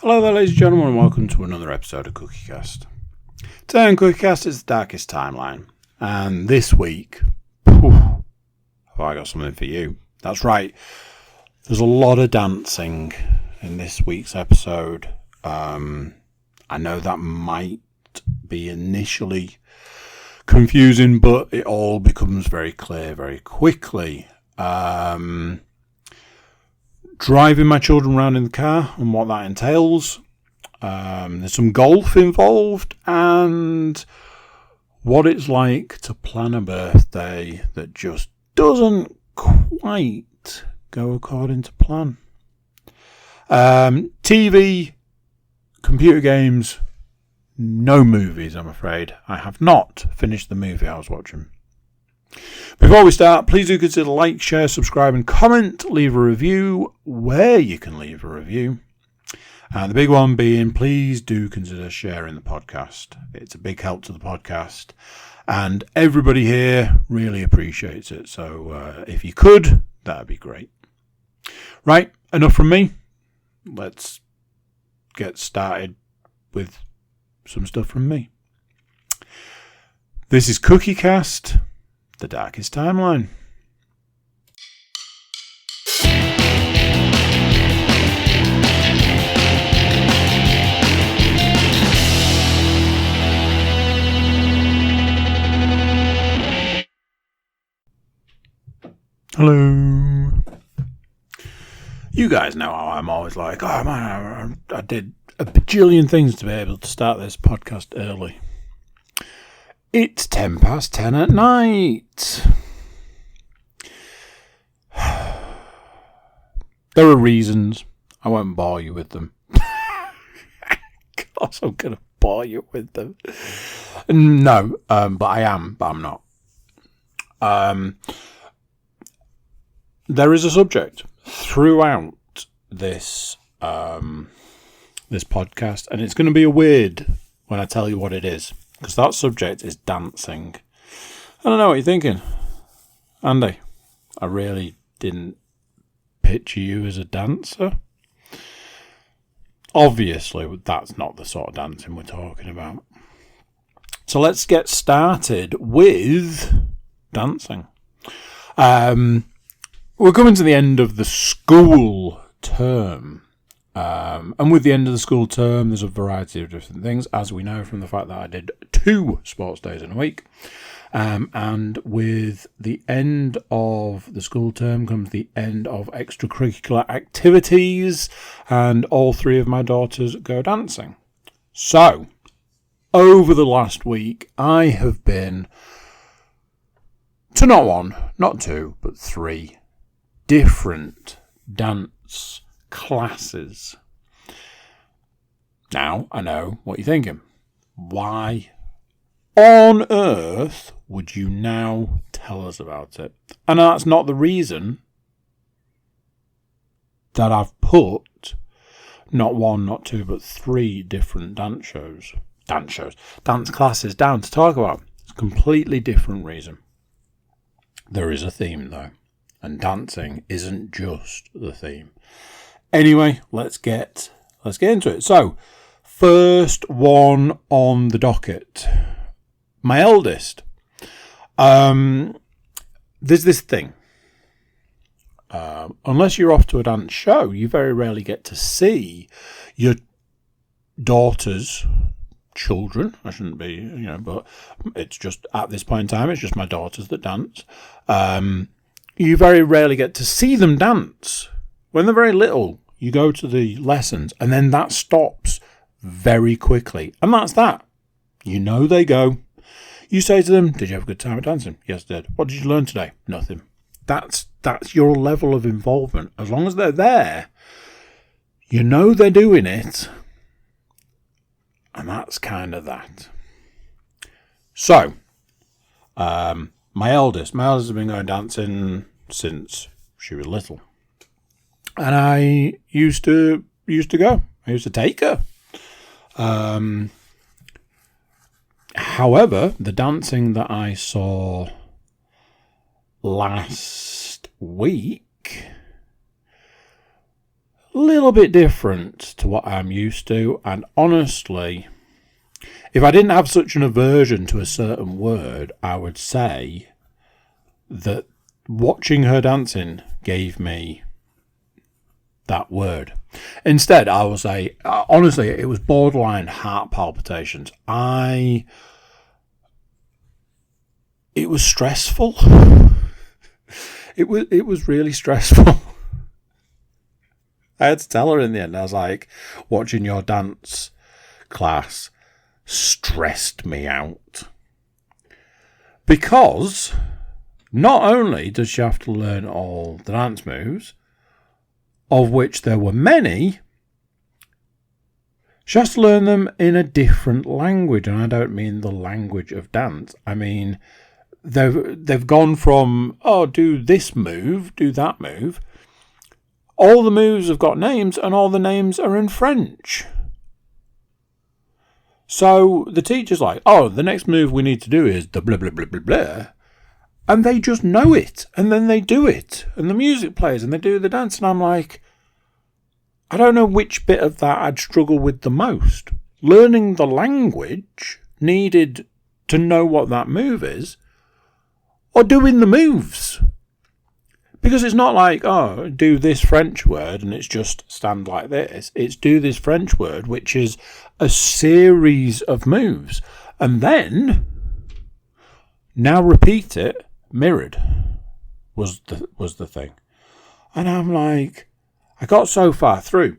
Hello there, ladies and gentlemen, and welcome to another episode of CookieCast. Today on CookieCast is the Darkest Timeline, and this week, have I got something for you. That's right, there's a lot of dancing in this week's episode. I know that might be initially confusing, but it all becomes very clear very quickly. Driving my children around in the car and what that entails. There's some golf involved and what it's like to plan a birthday that just doesn't quite go according to plan. TV, computer games, no movies, I'm afraid. I have not finished the movie I was watching. Before we start, please do consider like, share, subscribe and comment. Leave a review where you can leave a review. And the big one being, please do consider sharing the podcast. It's a big help to the podcast. And everybody here really appreciates it. So if you could, that'd be great. Right, enough from me. Let's get started with some stuff from me. This is CookieCast. The Darkest Timeline. Hello. You guys know how I'm always like, oh man, I did a bajillion things to be able to start this podcast early. It's 10:10 at night. There are reasons. I won't bore you with them. Of course I'm going to bore you with them. No, but I am, but I'm not. There is a subject throughout this this podcast, and it's going to be a weird when I tell you what it is. Because that subject is dancing. I don't know what you're thinking. Andy, I really didn't picture you as a dancer. Obviously, that's not the sort of dancing we're talking about. So let's get started with dancing. We're coming to the end of the school term. And with the end of the school term, there's a variety of different things, as we know from the fact that I did 2 sports days in a week. And with the end of the school term comes the end of extracurricular activities, and all 3 of my daughters go dancing. So, over the last week, I have been to not 1, not 2, but 3 different dance classes. Now, I know what you're thinking. Why on earth would you now tell us about it? And that's not the reason that I've put not 1, not 2, but 3 different dance classes down to talk about. It's a completely different reason. There is a theme though, and dancing isn't just the theme. Anyway, let's get into it. So, first one on the docket. My eldest. There's this thing. Unless you're off to a dance show, you very rarely get to see your daughter's children. I shouldn't be, but it's just, at this point in time, it's just my daughters that dance. You very rarely get to see them dance. When they're very little, you go to the lessons, and then that stops very quickly. And that's that. They go. You say to them, did you have a good time at dancing? Yes, I did. What did you learn today? Nothing. That's your level of involvement. As long as they're there, they're doing it. And that's kind of that. So, my eldest has been going dancing since she was little. And I used to go. I used to take her. However, the dancing that I saw last week little bit different to what I'm used to. And honestly, if I didn't have such an aversion to a certain word, I would say that watching her dancing gave me that word. Instead, I will say, honestly, it was borderline heart palpitations. It was stressful. It was really stressful. I had to tell her in the end. I was like, watching your dance class stressed me out. Because not only does she have to learn all the dance moves, of which there were many, she has to learn them in a different language. And I don't mean the language of dance. I mean, they've gone from, do this move, do that move. All the moves have got names, and all the names are in French. So the teacher's like, the next move we need to do is the blah, blah, blah, blah, blah. And they just know it. And then they do it. And the music plays and they do the dance. And I'm like, I don't know which bit of that I'd struggle with the most. Learning the language needed to know what that move is, or doing the moves. Because it's not like, do this French word and it's just stand like this. It's do this French word, which is a series of moves. And then, now repeat it, mirrored, was the thing. And I'm like, I got so far through.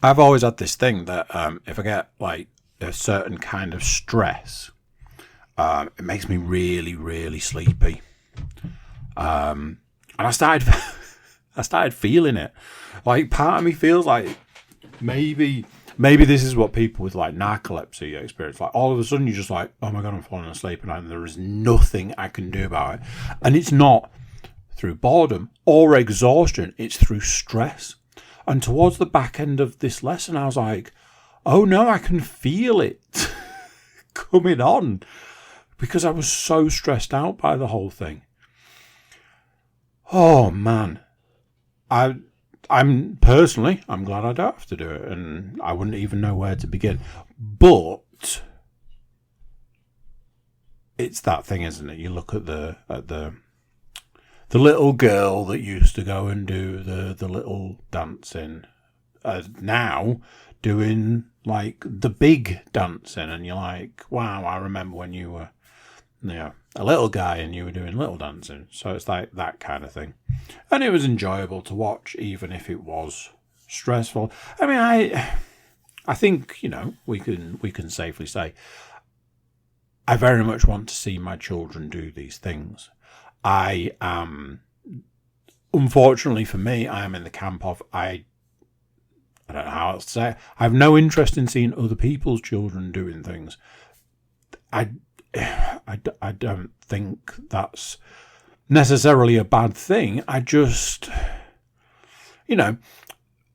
I've always had this thing that if I get like a certain kind of stress, it makes me really, really sleepy. And I started feeling it. Like, part of me feels like maybe this is what people with like narcolepsy experience. Like, all of a sudden you're just like, oh my God, I'm falling asleep and there is nothing I can do about it. And it's not through boredom or exhaustion. It's through stress. And towards the back end of this lesson, I was like, oh no, I can feel it coming on, because I was so stressed out by the whole thing. Oh man, I'm glad I don't have to do it, and I wouldn't even know where to begin. But it's that thing, isn't it? You look at the little girl that used to go and do the little dancing, now doing like the big dancing, and you're like, wow, I remember when you were a little guy and you were doing little dancing. So it's like that kind of thing. And it was enjoyable to watch, even if it was stressful. I mean, I think, we can safely say I very much want to see my children do these things. I am, unfortunately for me, I am in the camp of, I don't know how else to say it. I have no interest in seeing other people's children doing things. I don't think that's necessarily a bad thing. I just,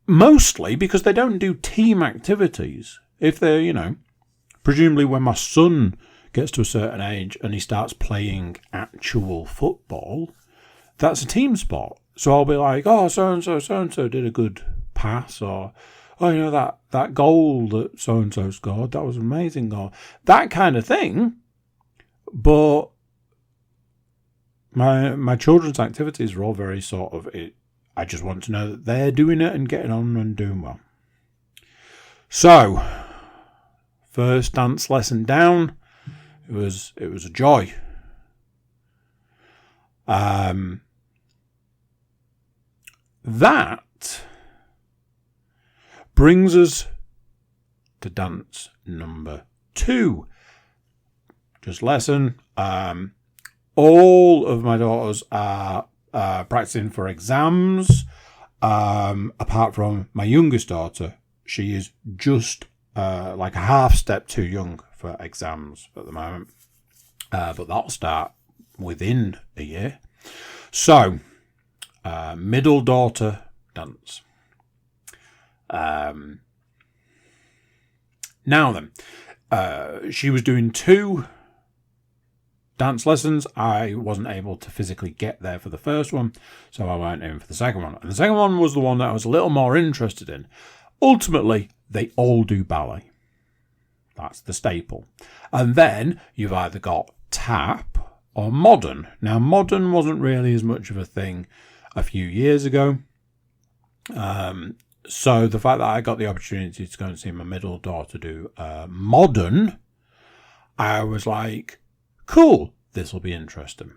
mostly because they don't do team activities. If they're, presumably when my son gets to a certain age and he starts playing actual football, that's a team sport. So I'll be like, so-and-so did a good pass, or, that goal that so-and-so scored, that was an amazing goal. That kind of thing. But my children's activities are all very sort of it. I just want to know that they're doing it and getting on and doing well. So, first dance lesson down, it was a joy. That brings us to dance number 2. Just lesson. All of my daughters are practicing for exams, apart from my youngest daughter. She is just like a half step too young for exams at the moment, but that'll start within a year. So, middle daughter dance. Now then, she was doing 2 dance lessons. I wasn't able to physically get there for the first one, so I went in for the second one. And the second one was the one that I was a little more interested in. Ultimately, they all do ballet. That's the staple. And then you've either got tap or modern. Now, modern wasn't really as much of a thing a few years ago. So the fact that I got the opportunity to go and see my middle daughter do modern, I was like, cool, this will be interesting.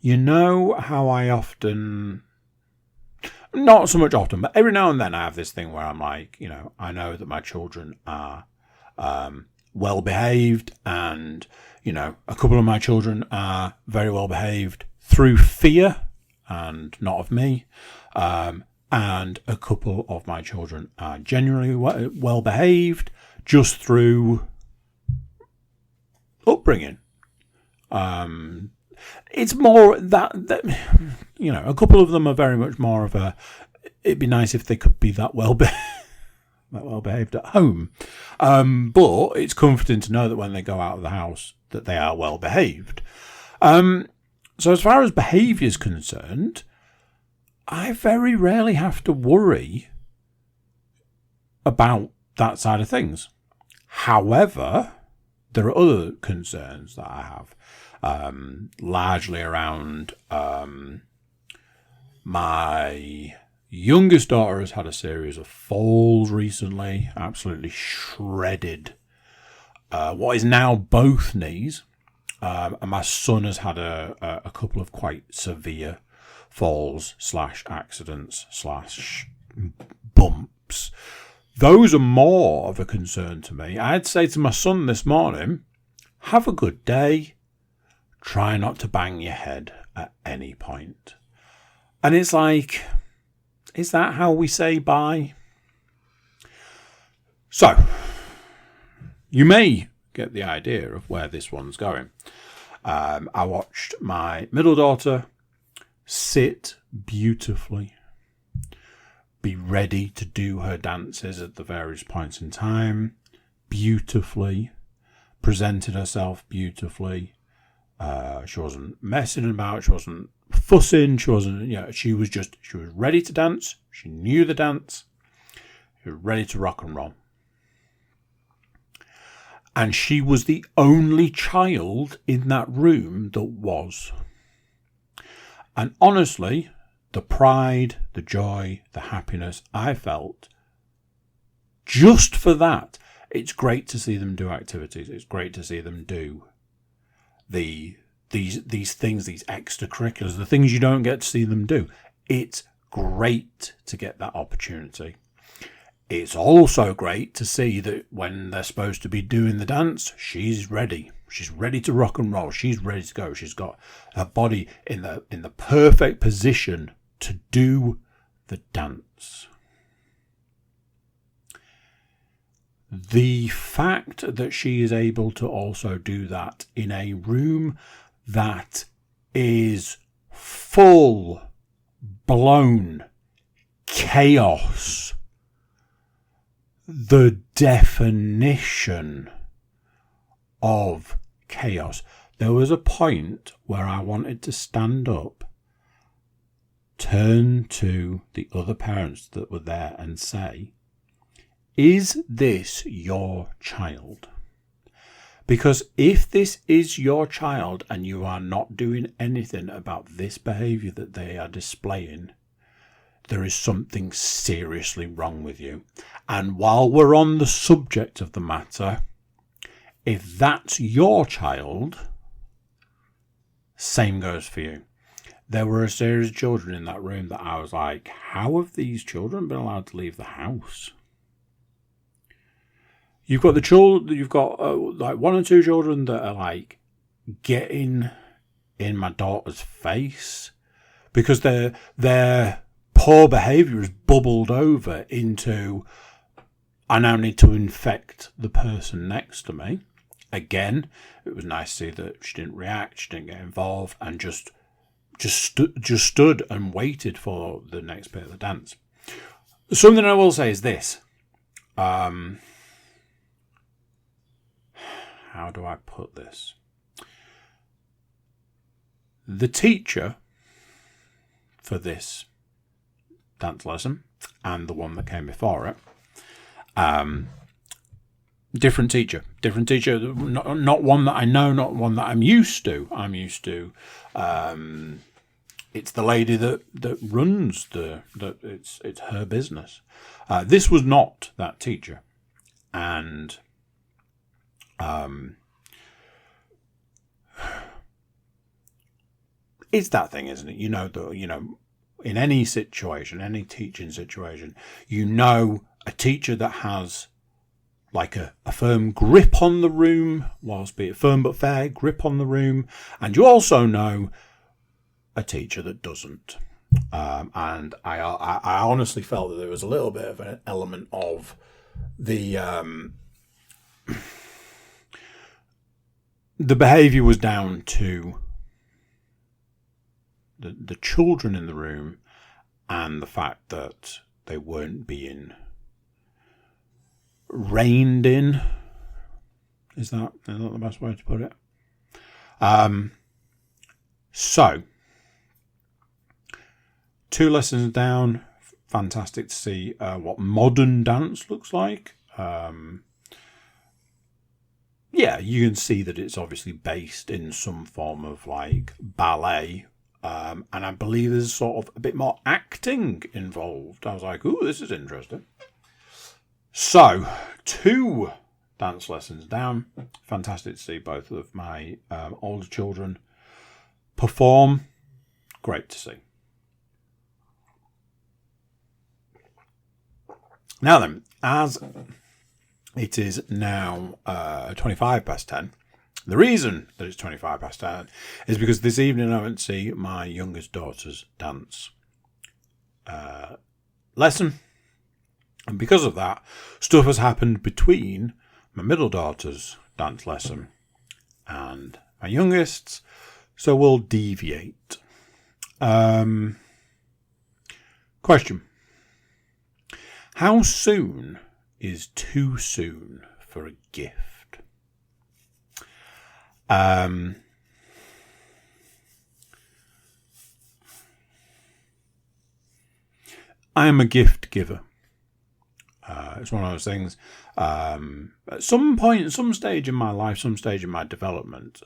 You know how I often, not so much often, but every now and then I have this thing where I'm like, I know that my children are well behaved, and, a couple of my children are very well behaved through fear and not of me. And a couple of my children are genuinely well behaved just through upbringing. It's more that a couple of them are very much more of a, it'd be nice if they could be that well behaved at home. But it's comforting to know that when they go out of the house that they are well behaved. So as far as behaviour is concerned, I very rarely have to worry about that side of things. However, there are other concerns that I have, largely around my youngest daughter has had a series of falls recently, absolutely shredded what is now both knees. And my son has had a couple of quite severe falls / accidents / bumps. Those are more of a concern to me. I'd say to my son this morning, have a good day. Try not to bang your head at any point. And it's like, is that how we say bye? So, you may get the idea of where this one's going. I watched my middle daughter sit beautifully, be ready to do her dances at the various points in time, beautifully, presented herself beautifully. She wasn't messing about, she wasn't fussing, she wasn't, she was ready to dance, she knew the dance, she was ready to rock and roll. And she was the only child in that room that was. And honestly, the pride, the joy, the happiness I felt, just for that, it's great to see them do activities. It's great to see them do these things, these extracurriculars, the things you don't get to see them do. It's great to get that opportunity. It's also great to see that when they're supposed to be doing the dance, she's ready. She's ready to rock and roll. She's ready to go. She's got her body in the perfect position to do the dance. The fact that she is able to also do that in a room that is full blown chaos, the definition of chaos. There was a point where I wanted to stand up, turn to the other parents that were there and say, is this your child? Because if this is your child and you are not doing anything about this behaviour that they are displaying, there is something seriously wrong with you. And while we're on the subject of the matter, if that's your child, same goes for you. There were a series of children in that room that I was like, how have these children been allowed to leave the house? You've got the children, you've got like one or two children that are like getting in my daughter's face because their poor behaviour has bubbled over into, I now need to infect the person next to me. Again, it was nice to see that she didn't react, she didn't get involved, and just stood and waited for the next bit of the dance. Something I will say is this. how do I put this? The teacher for this dance lesson and the one that came before it, different teacher, not one that I know, not one that I'm used to. It's the lady that runs it's her business. This was not that teacher, and it's that thing, isn't it? In any situation, any teaching situation, a teacher that has like a firm grip on the room, whilst be it firm but fair grip on the room, and you also know a teacher that doesn't. And I honestly felt that there was a little bit of an element of the behaviour was down to the children in the room and the fact that they weren't being reined in. Is that the best way to put it? So 2 lessons down, fantastic to see what modern dance looks like. You can see that it's obviously based in some form of like ballet. And I believe there's sort of a bit more acting involved. I was like, ooh, this is interesting. So, 2 dance lessons down. Fantastic to see both of my older children perform. Great to see. Now then, as it is now 25 past 10, the reason that it's 25 past 10 is because this evening I went to see my youngest daughter's dance lesson. And because of that, stuff has happened between my middle daughter's dance lesson and my youngest's, so we'll deviate. Question. How soon is too soon for a gift? I am a gift giver. It's one of those things. At some point, some stage in my life, some stage in my development,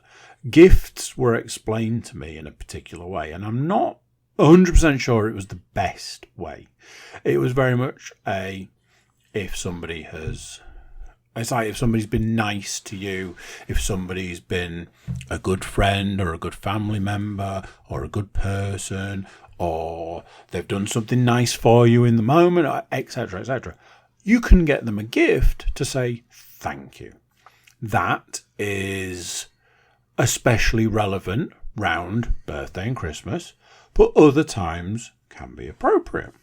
gifts were explained to me in a particular way, and I'm not 100% sure it was the best way. It was very much if somebody's been nice to you, if somebody's been a good friend or a good family member or a good person, or they've done something nice for you in the moment, etc., etc. You can get them a gift to say thank you. That is especially relevant round birthday and Christmas, but other times can be appropriate.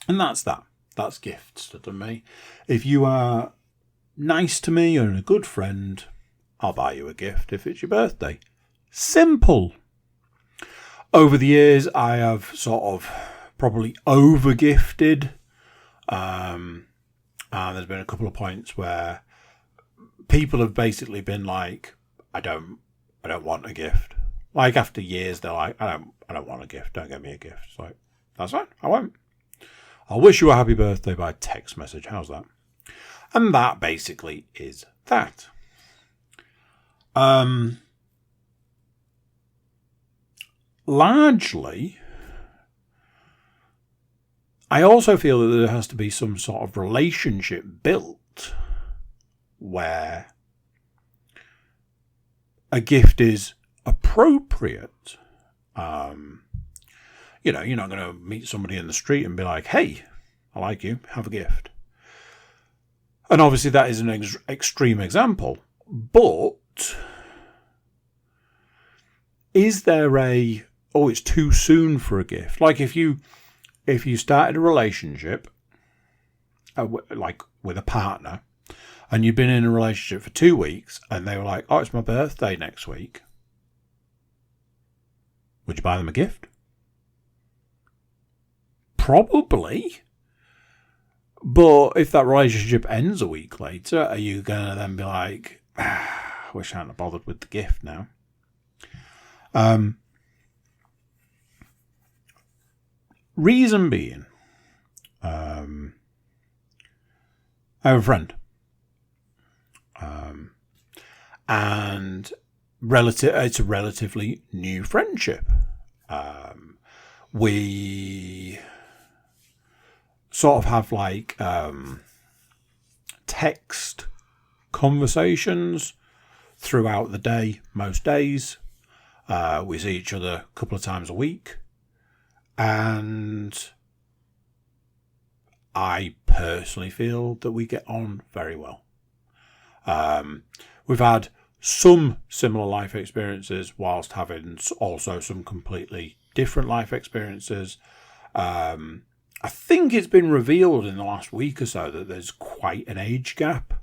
And that's that. That's gifts to me. If you are nice to me and a good friend, I'll buy you a gift if it's your birthday. Simple. Over the years, I have sort of probably over-gifted. And there's been a couple of points where people have basically been like, I don't want a gift. Like after years, they're like, I don't want a gift. Don't get me a gift. It's like, that's fine. I won't. I'll wish you a happy birthday by text message. How's that? And that basically is that. Largely, I also feel that there has to be some sort of relationship built where a gift is appropriate. You're not going to meet somebody in the street and be like, hey, I like you, have a gift. And obviously that is an extreme example. But is there it's too soon for a gift? Like if you started a relationship, like with a partner, and you've been in a relationship for 2 weeks, and they were like, oh, it's my birthday next week, would you buy them a gift? Probably. But if that relationship ends a week later, are you going to then be like, wish I hadn't bothered with the gift now. Reason being, I have a friend, and it's a relatively new friendship. We sort of have like text conversations throughout the day, most days. We see each other a couple of times a week. And I personally feel that we get on very well. We've had some similar life experiences whilst having also some completely different life experiences. I think it's been revealed in the last week or so that there's quite an age gap,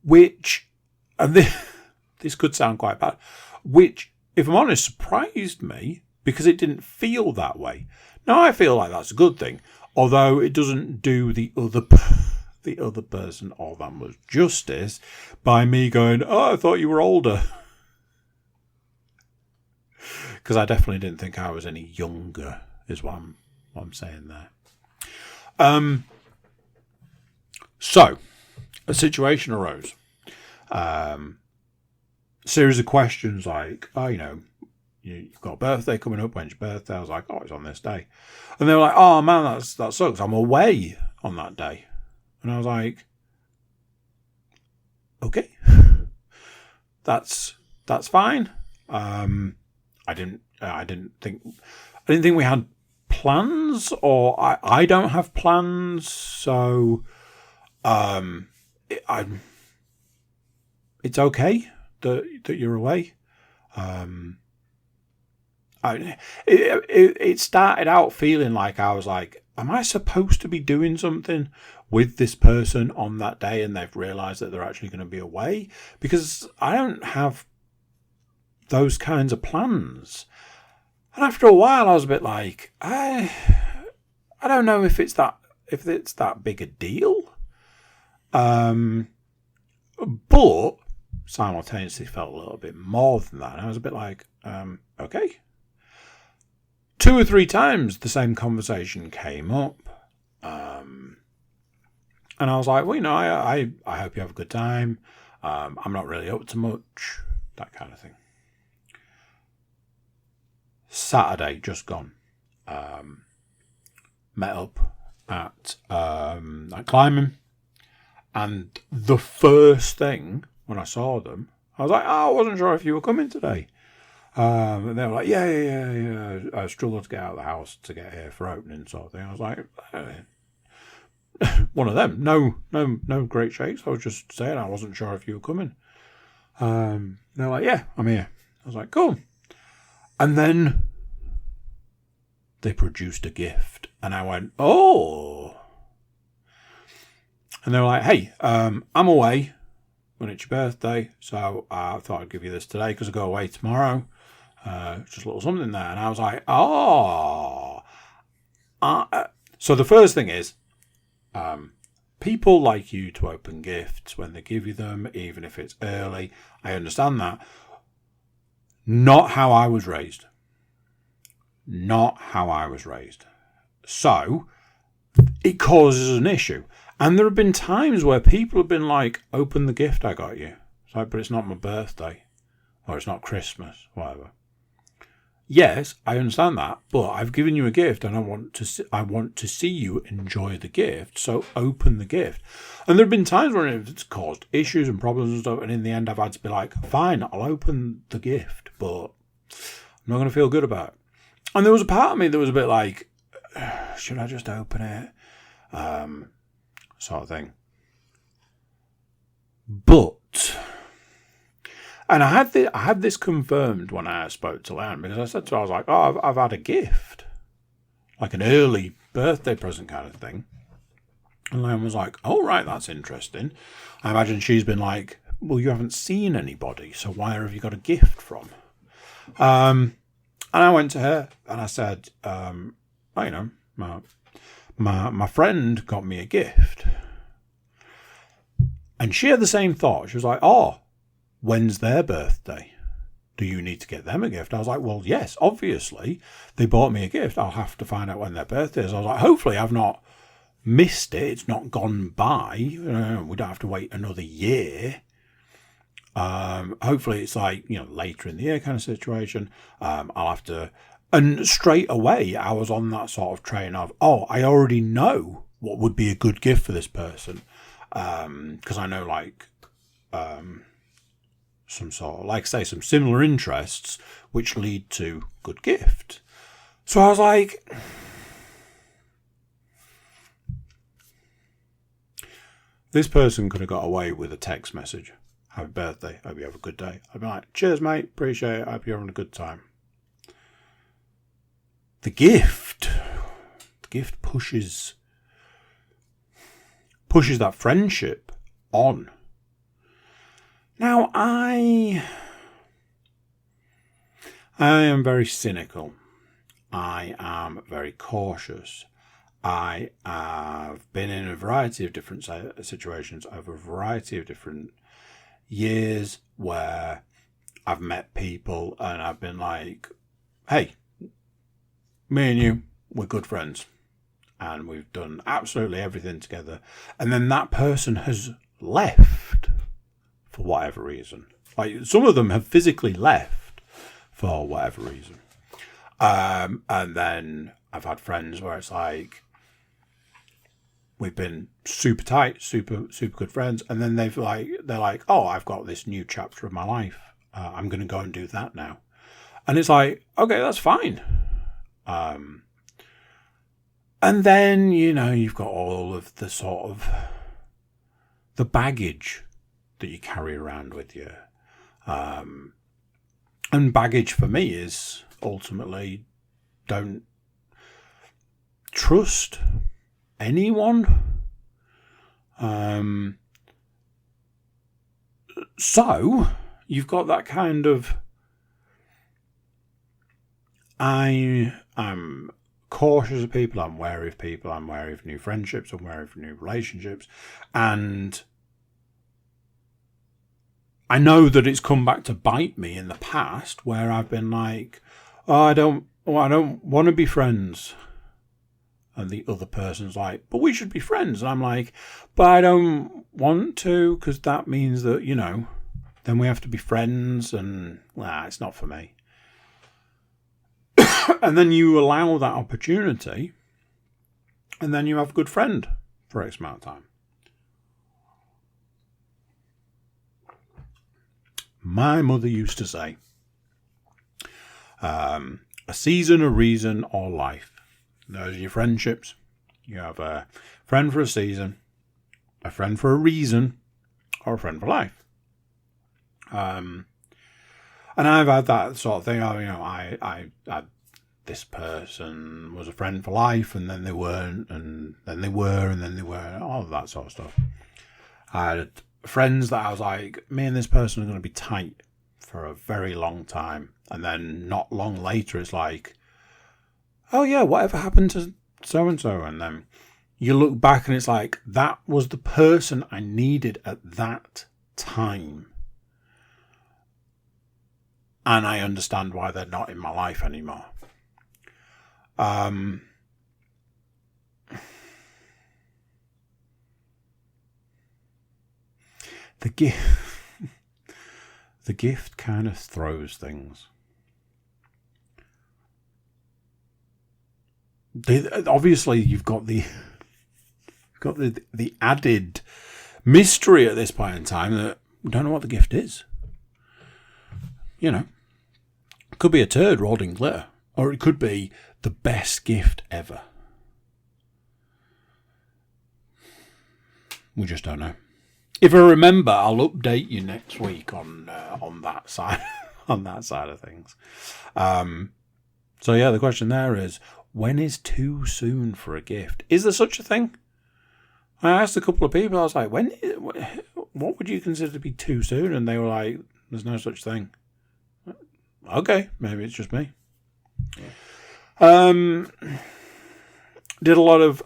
which, and this could sound quite bad, which, if I'm honest, surprised me because it didn't feel that way. Now, I feel like that's a good thing, although it doesn't do the other person all that much justice by me going, oh, I thought you were older. Because I definitely didn't think I was any younger, is what I'm saying there. So, a situation arose. Series of questions like, oh, you've got a birthday coming up. When's your birthday? I was like, oh, it's on this day. And they were like, oh, man, that sucks. I'm away on that day. And I was like, okay, that's fine. I didn't think we had plans, or I don't have plans. So, it's okay that you're away. It started out feeling like I was like, am I supposed to be doing something with this person on that day, and they've realised that they're actually going to be away? Because I don't have those kinds of plans. And after a while, I was a bit like, I don't know if it's that big a deal. But simultaneously felt a little bit more than that. And I was a bit like, okay. 2 or 3 times the same conversation came up. And I was like, well, I hope you have a good time. I'm not really up to much. That kind of thing. Saturday, just gone. Met up at climbing. And the first thing when I saw them, I was like, oh, I wasn't sure if you were coming today. And they were like, yeah. I struggled to get out of the house to get here for opening, sort of thing. I was like, one of them. No great shakes. I was just saying I wasn't sure if you were coming. They're like, yeah, I'm here. I was like, cool. And then they produced a gift, and I went, oh. And they were like, hey, I'm away when it's your birthday, so I thought I'd give you this today because I go away tomorrow. Just a little something there. And I was like, oh. So the first thing is, people like you to open gifts when they give you them, even if it's early. I understand that. Not how I was raised. So it causes an issue. And there have been times where people have been like, open the gift I got you. It's like, but it's not my birthday. Or it's not Christmas, whatever. Yes, I understand that, but I've given you a gift and I want to see you enjoy the gift, so open the gift. And there have been times when it's caused issues and problems and stuff, and in the end I've had to be like, fine, I'll open the gift, but I'm not going to feel good about it. And there was a part of me that was a bit like, should I just open it? Sort of thing. But, and I had this confirmed when I spoke to Leanne, because I said to her, I was like, oh, I've had a gift, like an early birthday present kind of thing. And Leanne was like, oh, right, that's interesting. I imagine she's been like, well, you haven't seen anybody, so where have you got a gift from? And I went to her and I said, my friend got me a gift. And she had the same thought. She was like, oh, when's their birthday? Do you need to get them a gift? I was like, well, yes, obviously. They bought me a gift. I'll have to find out when their birthday is. I was like, hopefully I've not missed it. It's not gone by. We don't have to wait another year. Hopefully it's like, later in the year kind of situation. I'll have to... And straight away, I was on that sort of train of, I already know what would be a good gift for this person. Because I know, some sort of, some similar interests which lead to good gift. So I was like, this person could have got away with a text message. Happy birthday. Hope you have a good day. I'd be like, cheers, mate. Appreciate it. Hope you're having a good time. The gift pushes that friendship on. Now, I am very cynical. I am very cautious. I have been in a variety of different situations over a variety of different years where I've met people and I've been like, hey, me and you, we're good friends. And we've done absolutely everything together. And then that person has left for whatever reason. Some of them have physically left for whatever reason. And then I've had friends where it's like, we've been super tight, super good friends. And then they're like, I've got this new chapter of my life. I'm going to go and do that now. And it's like, okay, that's fine. And then, you've got all of the sort of the baggage that you carry around with you. And baggage for me is ultimately don't trust anyone. So you've got that kind of, I am cautious of people, I'm wary of people, I'm wary of new friendships, I'm wary of new relationships, and I know that it's come back to bite me in the past where I've been like, I don't want to be friends. And the other person's like, but we should be friends. And I'm like, but I don't want to, because that means that, then we have to be friends, and it's not for me. And then you allow that opportunity, and then you have a good friend for X amount of time. My mother used to say, a season, a reason, or life. Those are your friendships. You have a friend for a season, a friend for a reason, or a friend for life. And I've had that sort of thing. I this person was a friend for life, and then they weren't, and then they were, and then they weren't, all of that sort of stuff. I had friends that I was like, me and this person are going to be tight for a very long time. And then not long later, it's like, oh yeah, whatever happened to so-and-so? And then you look back and it's like, that was the person I needed at that time. And I understand why they're not in my life anymore. The gift kind of throws things. Obviously, you've got the added mystery at this point in time that we don't know what the gift is. It could be a turd rolled in glitter, or it could be the best gift ever. We just don't know. If I remember, I'll update you next week on that side of things. So yeah, the question there is, when is too soon for a gift? Is there such a thing? I asked a couple of people. I was like, what would you consider to be too soon? And they were like, there's no such thing. Okay, maybe it's just me. Did a lot of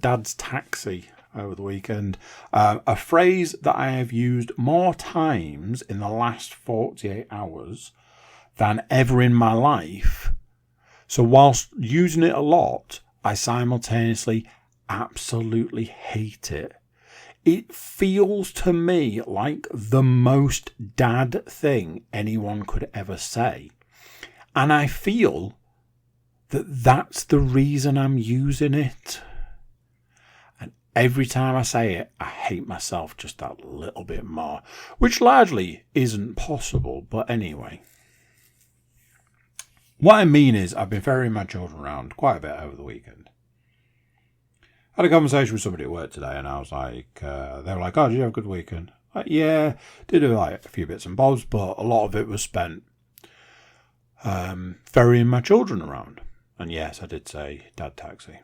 Dad's Taxi over the weekend. A phrase that I have used more times in the last 48 hours than ever in my life. So whilst using it a lot, I simultaneously absolutely hate it. It feels to me like the most dad thing anyone could ever say. And I feel that that's the reason I'm using it. And every time I say it, I hate myself just that little bit more, which largely isn't possible, but anyway. What I mean is I've been ferrying my children around quite a bit over the weekend. I had a conversation with somebody at work today, and I was like, they were like, "Oh, did you have a good weekend?" Like, yeah, did do like a few bits and bobs, but a lot of it was spent ferrying my children around. And yes, I did say dad taxi.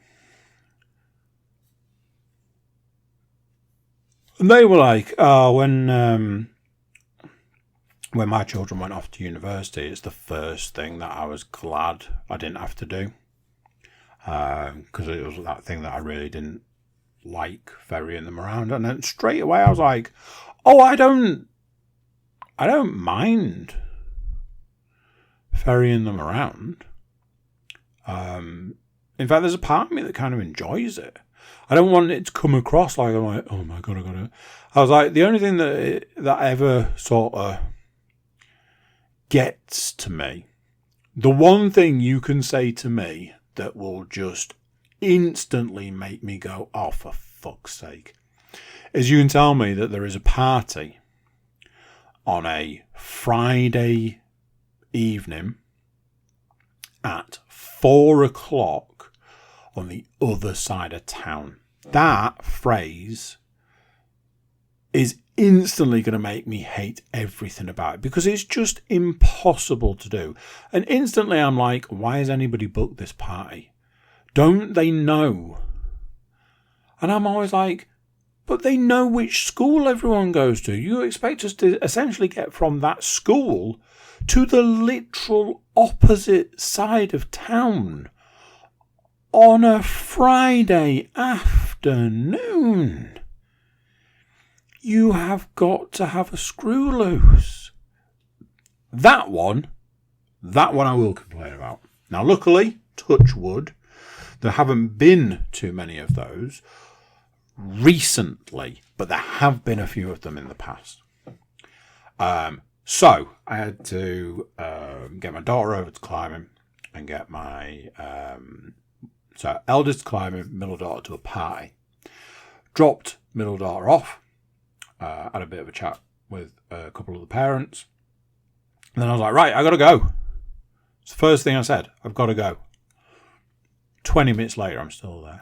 And they were like, "Oh, when my children went off to university, it's the first thing that I was glad I didn't have to do." Because it was that thing that I really didn't like, ferrying them around. And then straight away I was like, oh, I don't mind ferrying them around. In fact, there's a part of me that kind of enjoys it. I don't want it to come across like I'm like, oh my God, I got to. I was like, the only thing that ever sort of gets to me, the one thing you can say to me that will just instantly make me go, oh, for fuck's sake, is you can tell me that there is a party on a Friday evening at 4:00 on the other side of town. That phrase is instantly going to make me hate everything about it because it's just impossible to do. And instantly I'm like, why has anybody booked this party? Don't they know? And I'm always like, but they know which school everyone goes to. You expect us to essentially get from that school to the literal opposite side of town on a Friday afternoon. You have got to have a screw loose. That one I will complain about. Now, luckily, touch wood, there haven't been too many of those recently, but there have been a few of them in the past. So I had to get my daughter over to climbing and get my eldest climbing, middle daughter to a party. Dropped middle daughter off. Had a bit of a chat with a couple of the parents. And then I was like, right, I got to go. It's the first thing I said. I've got to go. 20 minutes later, I'm still there.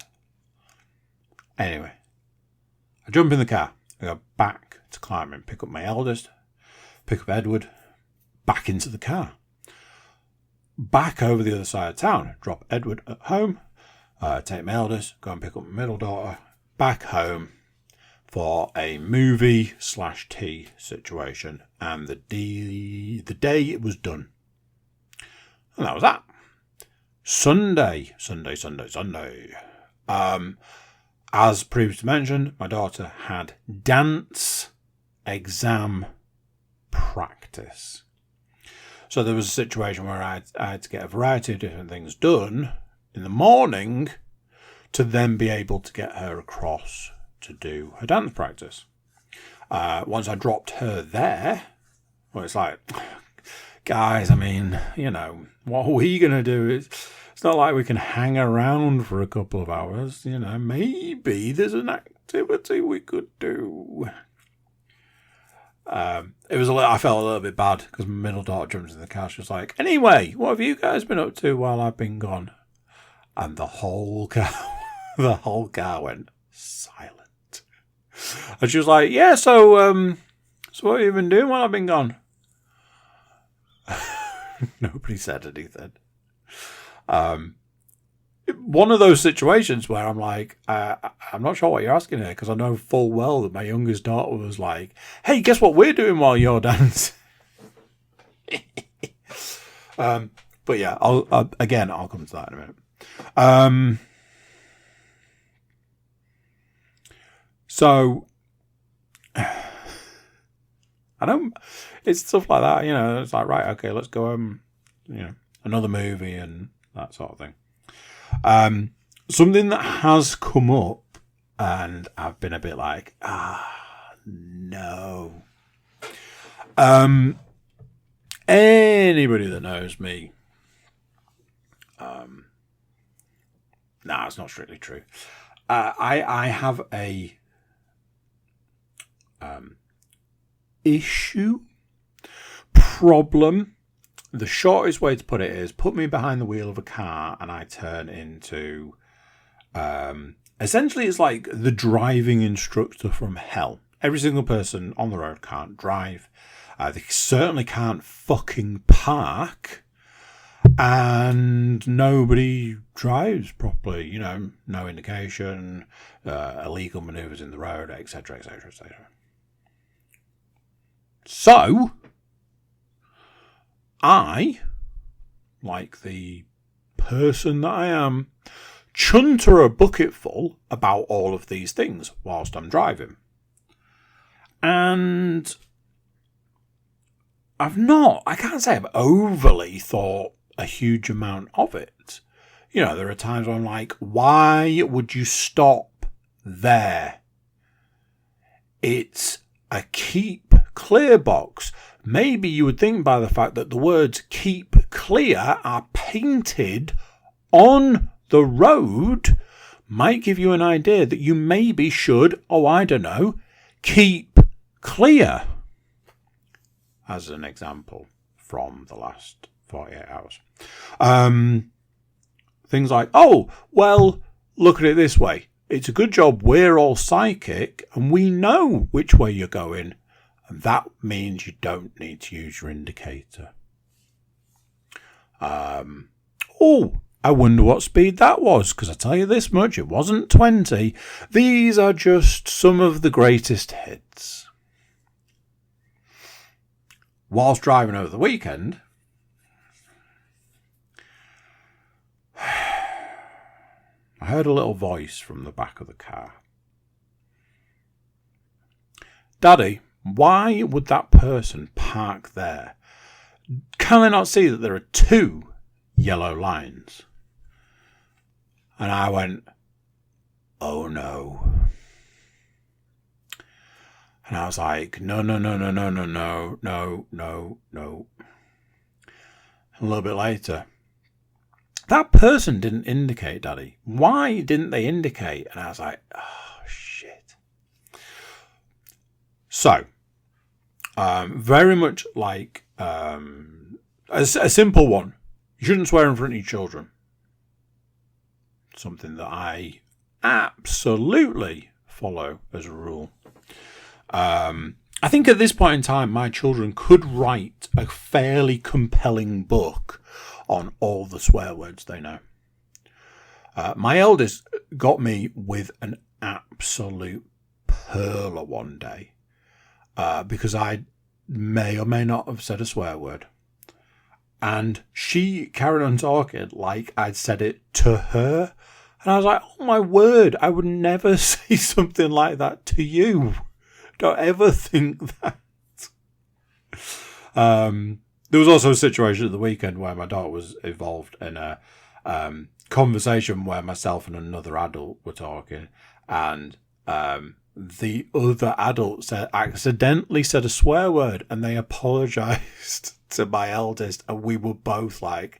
Anyway, I jump in the car. I go back to climbing, pick up my eldest, pick up Edward, back into the car. Back over the other side of town, drop Edward at home, take my eldest, go and pick up my middle daughter, back home for a movie/tea situation. And the day it was done. And that was that. Sunday. As previously mentioned, my daughter had dance exam practice. So there was a situation where I had to get a variety of different things done in the morning to then be able to get her across to do her dance practice. Once I dropped her there, well, it's like, guys, I mean, what are we going to do? It's not like we can hang around for a couple of hours. Maybe there's an activity we could do. I felt a little bit bad because my middle daughter jumped in the car. She was like, anyway, what have you guys been up to while I've been gone? And the whole car went silent. And she was like, yeah, so what have you been doing while I've been gone? Nobody said anything. One of those situations where I'm like, I'm not sure what you're asking here, because I know full well that my youngest daughter was like, hey, guess what we're doing while you're dancing? But yeah, I'll come to that in a minute. So, it's stuff like that, it's like, right, okay, let's go, another movie and that sort of thing. Something that has come up and I've been a bit like, no. Anybody that knows me, it's not strictly true. I have a problem. The shortest way to put it is put me behind the wheel of a car and I turn into essentially it's like the driving instructor from hell. Every single person on the road can't drive. They certainly can't fucking park, and nobody drives properly. No indication, illegal manoeuvres in the road, etc., etc., etc. So, I, like the person that I am, chunter a bucket full about all of these things whilst I'm driving. And I can't say I've overly thought a huge amount of it. There are times where I'm like, why would you stop there? It's a keep clear box. Maybe you would think by the fact that the words keep clear are painted on the road might give you an idea that you maybe should, keep clear. As an example from the last 48 hours. Things like, look at it this way. It's a good job we're all psychic and we know which way you're going. And that means you don't need to use your indicator. I wonder what speed that was, because I tell you this much, it wasn't 20. These are just some of the greatest hits. Whilst driving over the weekend, I heard a little voice from the back of the car. Daddy, why would that person park there? Can they not see that there are 2 yellow lines? And I went, oh no. And I was like, no. A little bit later, that person didn't indicate, Daddy. Why didn't they indicate? And I was like, oh, shit. So, very much like a simple one. You shouldn't swear in front of your children. Something that I absolutely follow as a rule. I think at this point in time, my children could write a fairly compelling book on all the swear words they know. My eldest got me with an absolute perler one day because I may or may not have said a swear word. And she carried on talking like I'd said it to her. And I was like, oh my word, I would never say something like that to you. Don't ever think that. There was also a situation at the weekend where my daughter was involved in a conversation where myself and another adult were talking, and the other adult accidentally said a swear word, and they apologised to my eldest, and we were both like,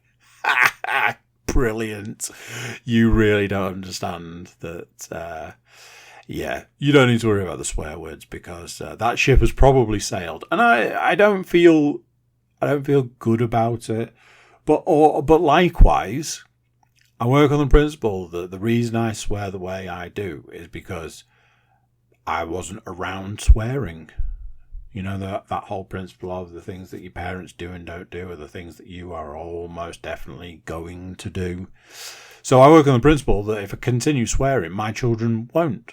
brilliant. You really don't understand that. Yeah, you don't need to worry about the swear words because that ship has probably sailed, and I don't feel good about it. But likewise, I work on the principle that the reason I swear the way I do is because I wasn't around swearing. That whole principle of the things that your parents do and don't do are the things that you are almost definitely going to do. So I work on the principle that if I continue swearing, my children won't.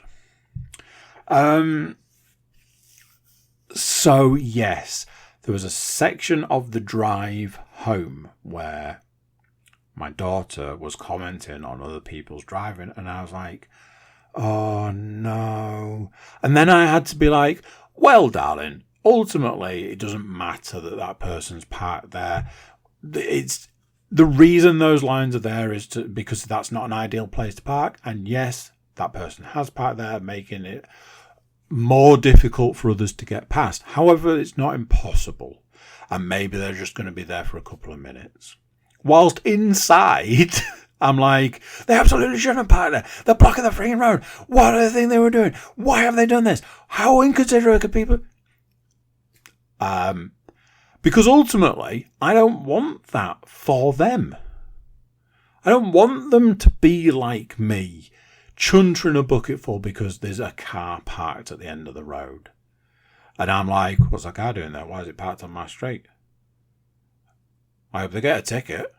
So yes, there was a section of the drive home where my daughter was commenting on other people's driving, and I was like, Oh, no. And then I had to be like, well, darling, ultimately, it doesn't matter that that person's parked there. It's the reason those lines are there is because that's not an ideal place to park. And yes, that person has parked there, making it more difficult for others to get past. However, it's not impossible. And maybe they're just going to be there for a couple of minutes. Whilst inside... I'm like, they absolutely shouldn't have parked there. They're blocking the freaking road. What do they think they were doing? Why have they done this? How inconsiderate could people... Because ultimately, I don't want that for them. I don't want them to be like me, chuntering a bucketful because there's a car parked at the end of the road. And I'm like, what's that car doing there? Why is it parked on my street? I hope they get a ticket.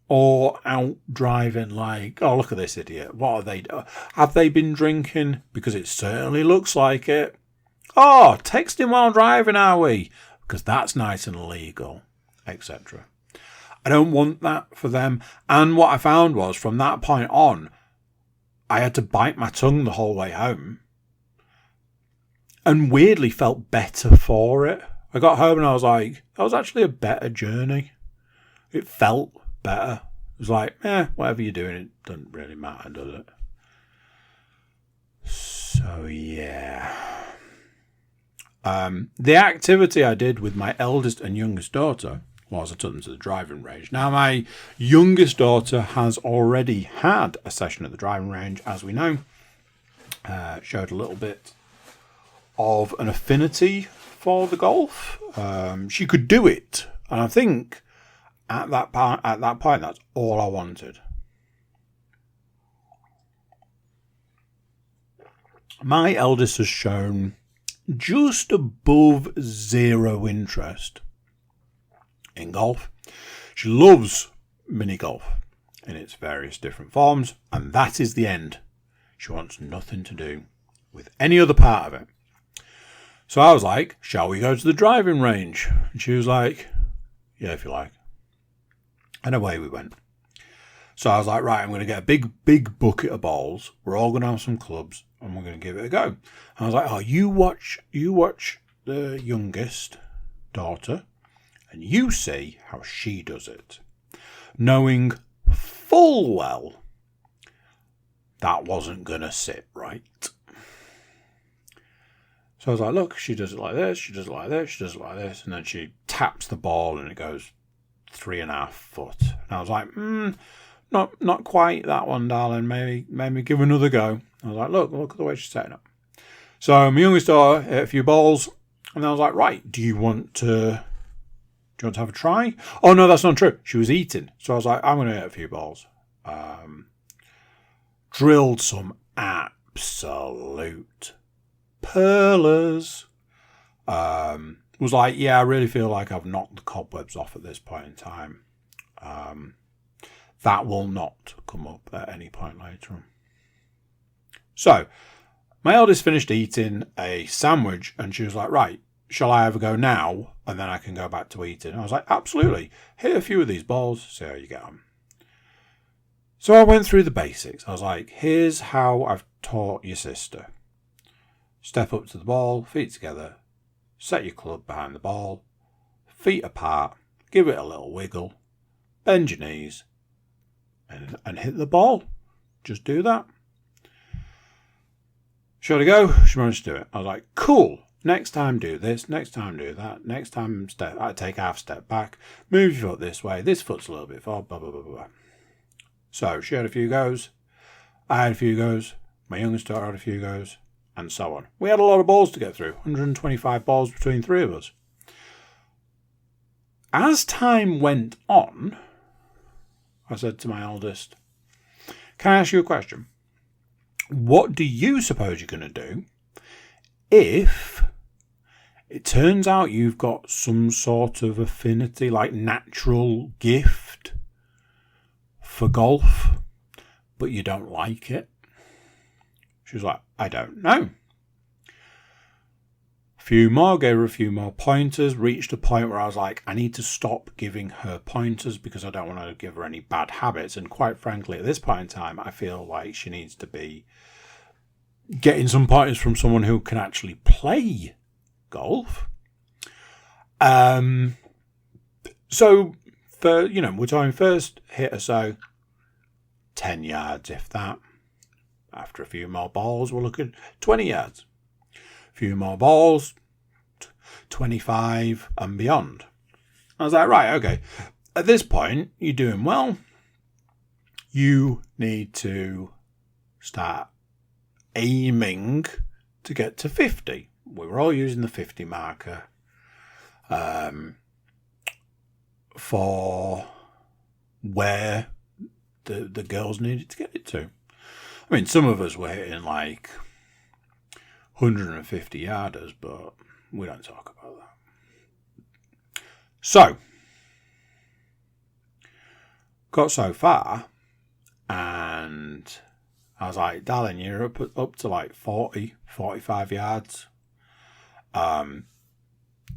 Or out driving like, oh, look at this idiot. What are they doing? Have they been drinking? Because it certainly looks like it. Oh, texting while driving, are we? Because that's nice and illegal, etc. I don't want that for them. And what I found was, from that point on, I had to bite my tongue the whole way home. And weirdly felt better for it. I got home and I was like, that was actually a better journey. It felt better. It was like, whatever you're doing, it doesn't really matter, does it? So, yeah. The activity I did with my eldest and youngest daughter was I took them to the driving range. Now, my youngest daughter has already had a session at the driving range, as we know. Showed a little bit of an affinity for the golf. She could do it. And I think... At that point, that's all I wanted. My eldest has shown just above zero interest in golf. She loves mini golf in its various different forms, and that is the end. She wants nothing to do with any other part of it. So I was like, shall we go to the driving range? And she was like, yeah, if you like. And away we went. So I was like, right, I'm going to get a big bucket of balls. We're all going to have some clubs and we're going to give it a go. And I was like, oh, you watch the youngest daughter and you see how she does it. Knowing full well that wasn't going to sit right. So I was like, look, she does it like this, she does it like this, she does it like this. And then she taps the ball and it goes 3.5 foot. And I was like, not quite that one, darling. Maybe give another go. I was like, look at the way she's setting up. So my youngest daughter hit a few balls, and I was like, right, do you want to have a try? Oh no, that's not true. She was eating. So I was like, I'm going to hit a few balls. Drilled some absolute pearlers. Was like, yeah, I really feel like I've knocked the cobwebs off at this point in time. That will not come up at any point later on. So, my eldest finished eating a sandwich and she was like, right, shall I have a go now? And then I can go back to eating. And I was like, absolutely. Hit a few of these balls, see how you get on. So I went through the basics. I was like, here's how I've taught your sister. Step up to the ball, feet together. Set your club behind the ball, feet apart, give it a little wiggle, bend your knees, and hit the ball. Just do that. Shall I go? She managed to do it. I was like, cool. Next time do this, next time do that, next time I take half step back, move your foot this way, this foot's a little bit forward, blah, blah, blah, blah. So she had a few goes, I had a few goes, my youngest daughter had a few goes, and so on. We had a lot of balls to get through, 125 balls between three of us. As time went on, I said to my eldest, can I ask you a question? What do you suppose you're going to do if it turns out you've got some sort of affinity, like natural gift for golf, but you don't like it? She was like, I don't know. Gave her a few more pointers, reached a point where I was like, I need to stop giving her pointers because I don't want to give her any bad habits. And quite frankly, at this point in time, I feel like she needs to be getting some pointers from someone who can actually play golf. So, for, we're talking first hit or so, 10 yards, if that. After a few more balls, we're looking 20 yards. A few more balls, 25 and beyond. I was like, right, okay. At this point, you're doing well. You need to start aiming to get to 50. We were all using the 50 marker for where the girls needed to get it to. I mean, some of us were hitting like 150 yarders, but we don't talk about that. So, got so far, and I was like, darling, you're up to like 40, 45 yards.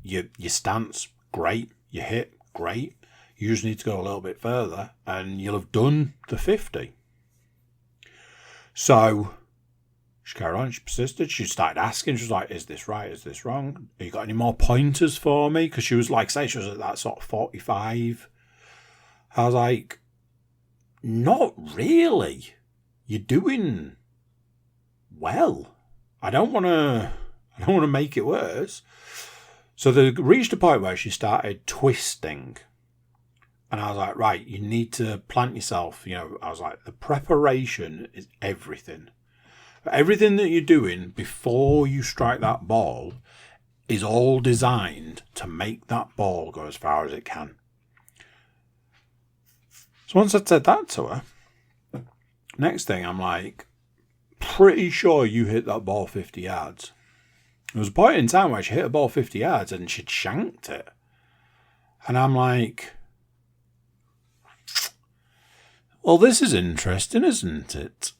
Your stance, great. Your hit, great. You just need to go a little bit further, and you'll have done the 50. So she carried on, she persisted, she started asking, she was like, is this right, is this wrong? Have you got any more pointers for me? Because she was like, say she was at that sort of 45. I was like, not really. You're doing well. I don't want to make it worse. So they reached a point where she started twisting. And I was like, right, you need to plant yourself. I was like, the preparation is everything. Everything that you're doing before you strike that ball is all designed to make that ball go as far as it can. So once I'd said that to her, next thing I'm like, pretty sure you hit that ball 50 yards. There was a point in time where she hit a ball 50 yards and she'd shanked it. And I'm like, well, this is interesting, isn't it?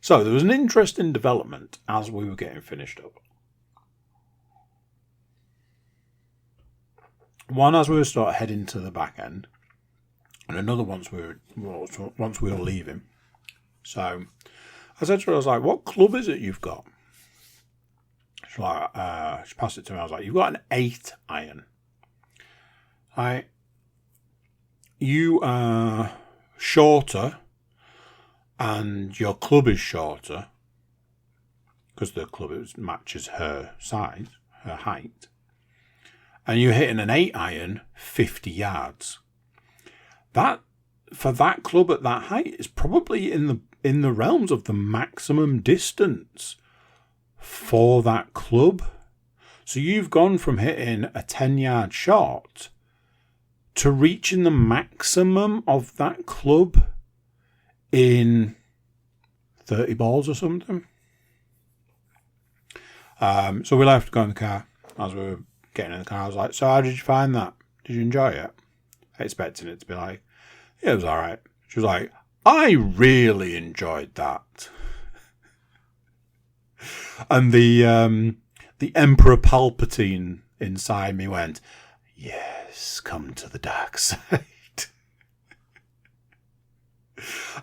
So there was an interesting development as we were getting finished up. One as we were sort of heading to the back end, and another once we were leaving. So I said to her, I was like, what club is it you've got? She's like, she passed it to me. I was like, you've got an 8 iron. You are shorter and your club is shorter because the club matches her size, her height. And you're hitting an 8 iron 50 yards. That, for that club at that height, is probably in the realms of the maximum distance for that club. So you've gone from hitting a 10-yard shot to reaching the maximum of that club in 30 balls or something. So we left to go in the car. As we were getting in the car, I was like, so how did you find that? Did you enjoy it? Expecting it to be like, yeah, it was all right. She was like, I really enjoyed that. And the Emperor Palpatine inside me went, yes, come to the dark side.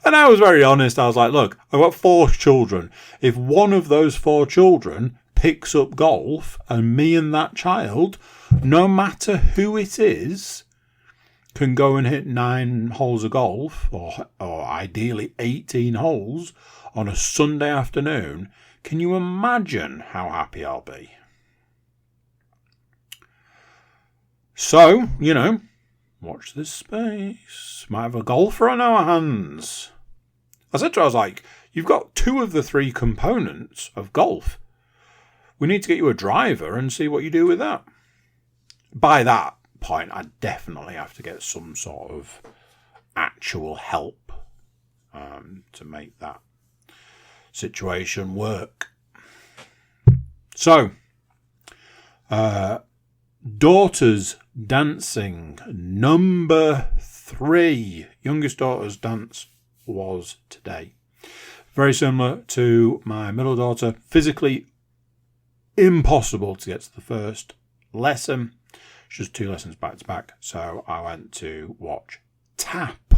And I was very honest. I was like, look, I've got 4 children. If one of those 4 children picks up golf and me and that child, no matter who it is, can go and hit 9 holes of golf, or ideally 18 holes on a Sunday afternoon, can you imagine how happy I'll be? So, watch this space. Might have a golfer on our hands. I said to her, I was like, you've got 2 of the 3 components of golf. We need to get you a driver and see what you do with that. By that point, I definitely have to get some sort of actual help to make that situation work. So, daughters dancing, number 3. Youngest daughter's dance was today. Very similar to my middle daughter. Physically impossible to get to the first lesson. It's just 2 lessons back to back. So I went to watch tap.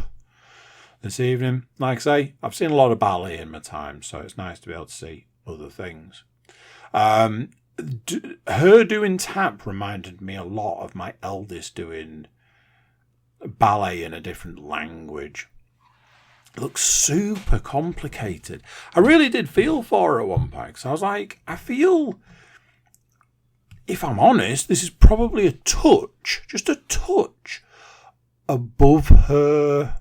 this evening. Like I say, I've seen a lot of ballet in my time, so it's nice to be able to see other things. Her doing tap reminded me a lot of my eldest doing ballet in a different language. It looks super complicated. I really did feel for her at one point, because I was like, I feel, if I'm honest, this is probably a touch, just a touch, above her,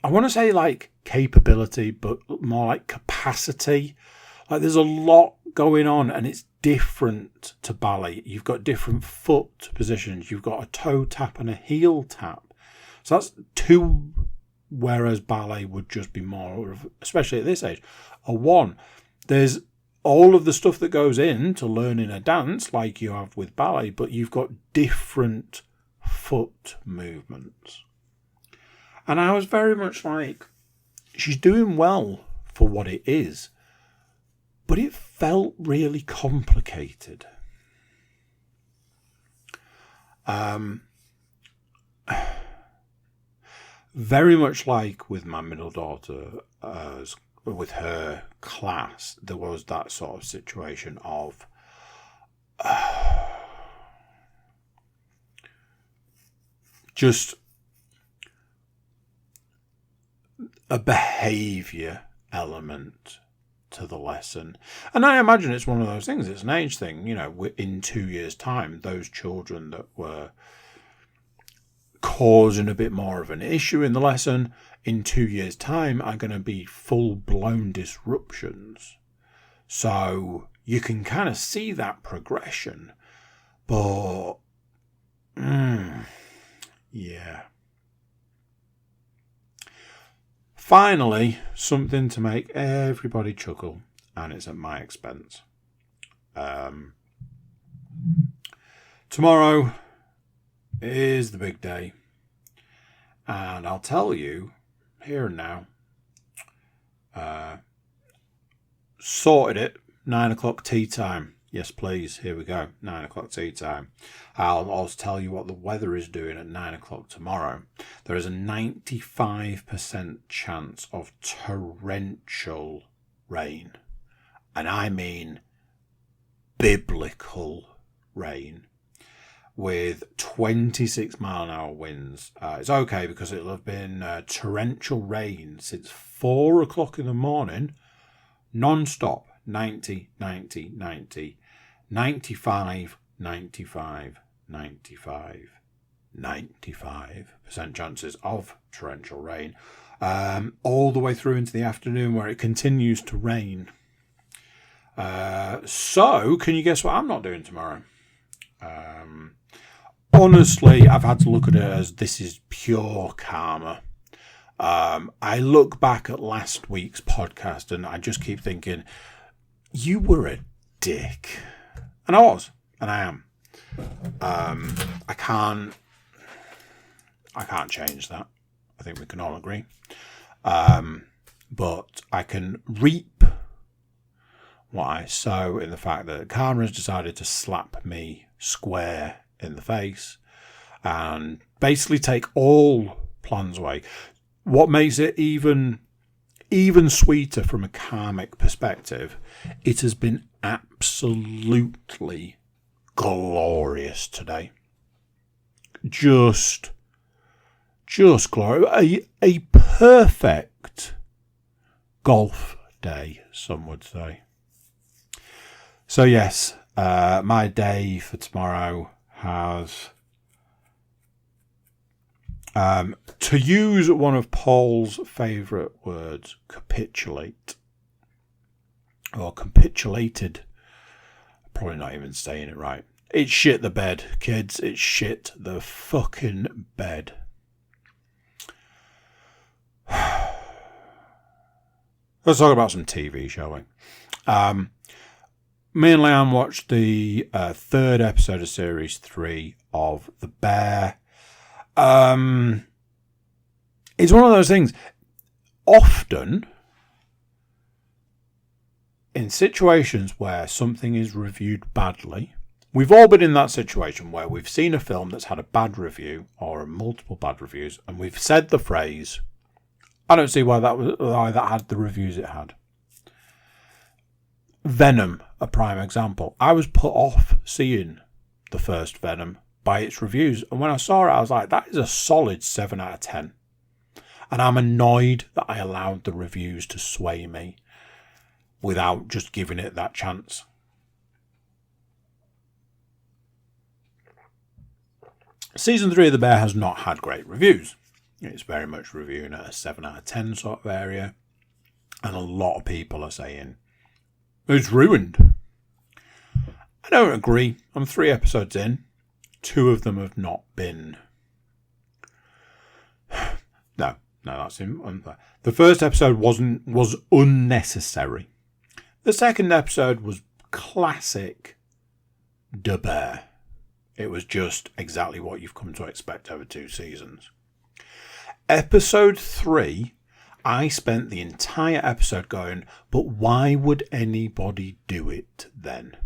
I want to say like capability, but more like capacity. Like there's a lot going on, and it's different to ballet. You've got different foot positions. You've got a toe tap and a heel tap. So that's two, whereas ballet would just be more of, especially at this age, a one. There's all of the stuff that goes into learning a dance like you have with ballet, but you've got different foot movements. And I was very much like, she's doing well for what it is, but it felt really complicated. Very much like with my middle daughter, with her class, there was that sort of situation of just a behaviour element to the lesson. And I imagine it's one of those things, it's an age thing, you know, in 2 years' time, those children that were causing a bit more of an issue in the lesson in 2 years' time are going to be full-blown disruptions. So you can kind of see that progression. But, yeah. Finally, something to make everybody chuckle, and it's at my expense. Tomorrow is the big day, and I'll tell you here and now, sorted it, 9 o'clock tea time. Yes, please, here we go, 9 o'clock tea time. I'll also tell you what the weather is doing at 9 o'clock tomorrow. There is a 95% chance of torrential rain, and I mean biblical rain, with 26 mile an hour winds. It's okay because it'll have been torrential rain since 4 o'clock in the morning, non-stop, 90, 90, 90, 95, 95, 95, 95% chances of torrential rain, all the way through into the afternoon where it continues to rain. So, can you guess what I'm not doing tomorrow? Honestly, I've had to look at it as this is pure karma. I look back at last week's podcast and I just keep thinking, you were a dick. And I was, and I am. I can't change that. I think we can all agree. But I can reap what I sow in the fact that karma has decided to slap me square in the face and basically take all plans away. What makes it even sweeter from a karmic perspective, it has been absolutely glorious today. Just glorious. A perfect golf day, some would say. So yes, my day for tomorrow has, to use one of Paul's favourite words, capitulate. Or capitulated. Probably not even saying it right. It's shit the bed, kids. It's shit the fucking bed. Let's talk about some TV, shall we? Me and Leanne watched the third episode of Series 3 of The Bear. It's one of those things. Often, in situations where something is reviewed badly We've all been in that situation where we've seen a film that's had a bad review or multiple bad reviews, and we've said the phrase, I don't see why that had the reviews it had. Venom, a prime example. I was put off seeing the first Venom by its reviews, and when I saw it, I was like, that is a solid 7 out of 10. And I'm annoyed that I allowed the reviews to sway me without just giving it that chance. Season 3 of The Bear has not had great reviews. It's very much reviewing at a 7 out of 10 sort of area. And a lot of people are saying, it's ruined. I don't agree. I'm 3 episodes in. 2 of them have not been. No, that's unfair. The first episode was unnecessary. The second episode was classic The Bear. It was just exactly what you've come to expect over 2 seasons. Episode 3, I spent the entire episode going, but why would anybody do it then?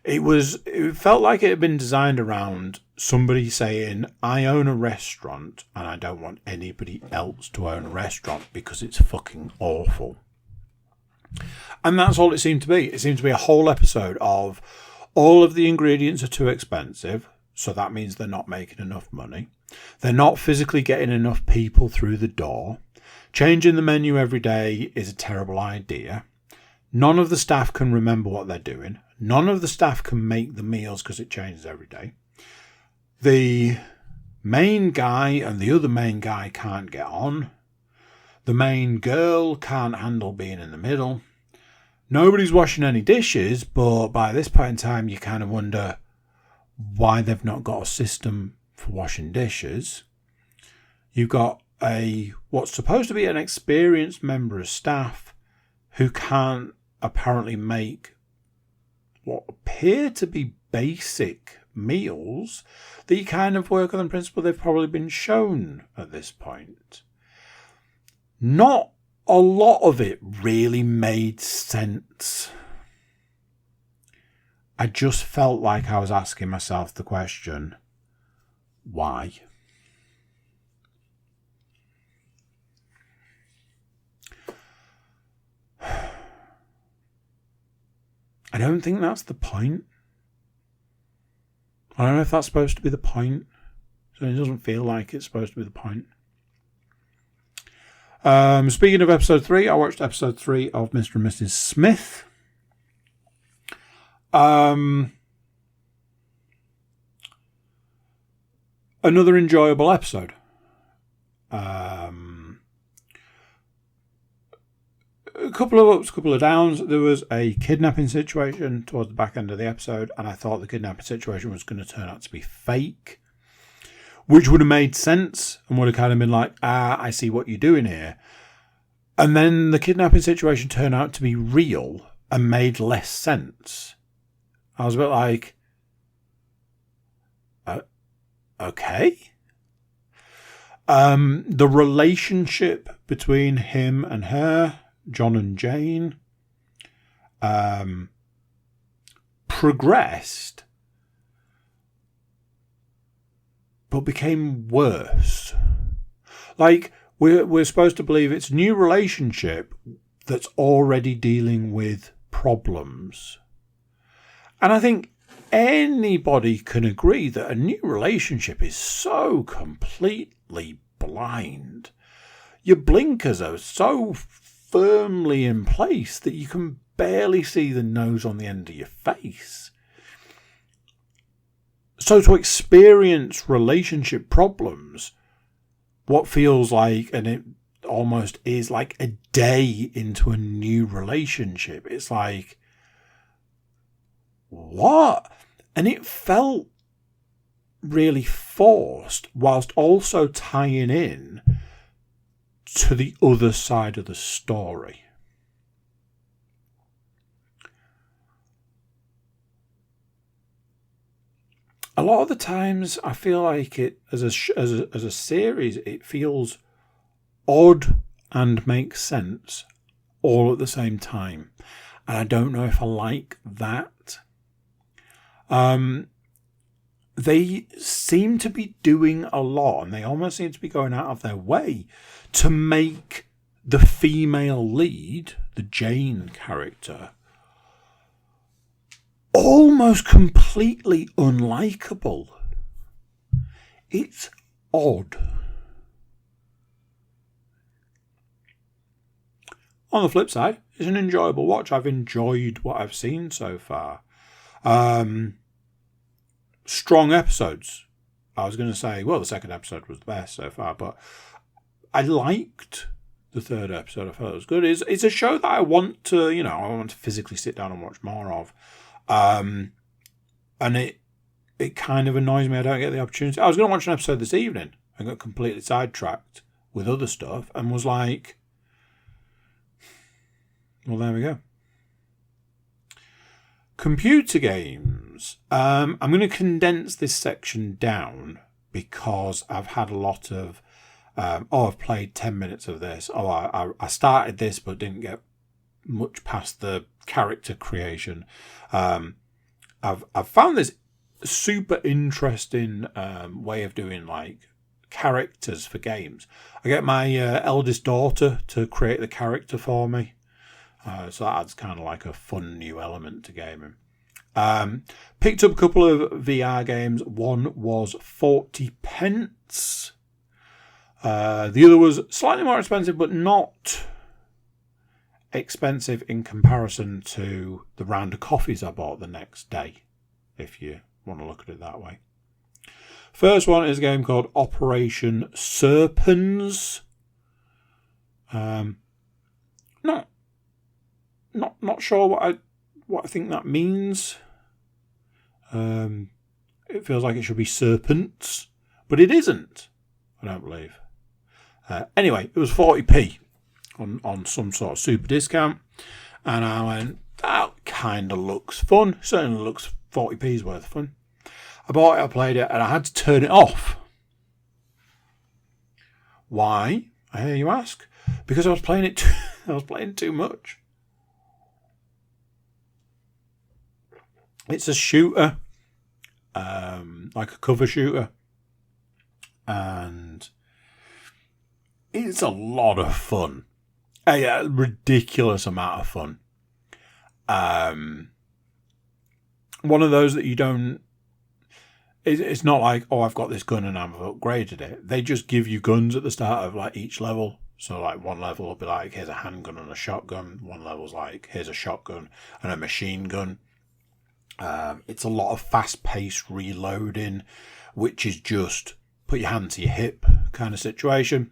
It felt like it had been designed around somebody saying, I own a restaurant and I don't want anybody else to own a restaurant because it's fucking awful. And that's all it seemed to be. It seemed to be a whole episode of all of the ingredients are too expensive, so that means they're not making enough money. They're not physically getting enough people through the door. Changing the menu every day is a terrible idea. None of the staff can remember what they're doing. None of the staff can make the meals because it changes every day. The main guy and the other main guy can't get on. The main girl can't handle being in the middle. Nobody's washing any dishes, but by this point in time, you kind of wonder why they've not got a system for washing dishes. You've got what's supposed to be an experienced member of staff who can't apparently make what appear to be basic meals that you kind of work on the principle they've probably been shown at this point. Not a lot of it really made sense. I just felt like I was asking myself the question, why? I don't think that's the point. I don't know if that's supposed to be the point. So it doesn't feel like it's supposed to be the point. Speaking of episode 3, I watched episode 3 of Mr. and Mrs. Smith. Another enjoyable episode. A couple of ups, couple of downs. There was a kidnapping situation towards the back end of the episode, and I thought the kidnapping situation was going to turn out to be fake, which would have made sense and would have kind of been like, I see what you're doing here. And then the kidnapping situation turned out to be real and made less sense. I was a bit like, okay. The relationship between him and her, John and Jane, progressed, but became worse. Like, we're supposed to believe it's a new relationship that's already dealing with problems. And I think anybody can agree that a new relationship is so completely blind. Your blinkers are so firmly in place that you can barely see the nose on the end of your face. So to experience relationship problems, what feels like, and it almost is like a day into a new relationship, it's like, what? And it felt really forced whilst also tying in to the other side of the story. A lot of the times I feel like it as a series, it feels odd and makes sense all at the same time. And I don't know if I like that. They seem to be doing a lot, and they almost seem to be going out of their way to make the female lead, the Jane character, almost completely unlikable. It's odd. On the flip side, it's an enjoyable watch. I've enjoyed what I've seen so far. Strong episodes. I was going to say, well, the second episode was the best so far, but I liked the third episode. I thought it was good. It's a show that I want to, I want to physically sit down and watch more of. And it kind of annoys me I don't get the opportunity. I was going to watch an episode this evening and got completely sidetracked with other stuff and was like, well, there we go. Computer games. I'm going to condense this section down because I've had a lot of, I've played 10 minutes of this. I started this but didn't get much past the character creation. I've found this super interesting way of doing like characters for games. I get my eldest daughter to create the character for me. So that adds kind of like a fun new element to gaming. Picked up a couple of VR games. One was 40 pence. The other was slightly more expensive, but not expensive in comparison to the round of coffees I bought the next day, if you want to look at it that way. First one is a game called Operation Serpens. Not sure what I think that means. It feels like it should be serpents, but it isn't, I don't believe. Anyway, it was 40p on some sort of super discount, and I went, that kind of looks fun. Certainly looks 40p's worth of fun. I bought it, I played it, and I had to turn it off. Why? I hear you ask. Because I was playing it. I was playing too much. It's a shooter, like a cover shooter, and it's a lot of fun. A ridiculous amount of fun. One of those that you don't. It's not like, oh, I've got this gun and I've upgraded it. They just give you guns at the start of like each level. So like one level will be like, here's a handgun and a shotgun. One level's like, here's a shotgun and a machine gun. It's a lot of fast-paced reloading, which is just put your hand to your hip kind of situation,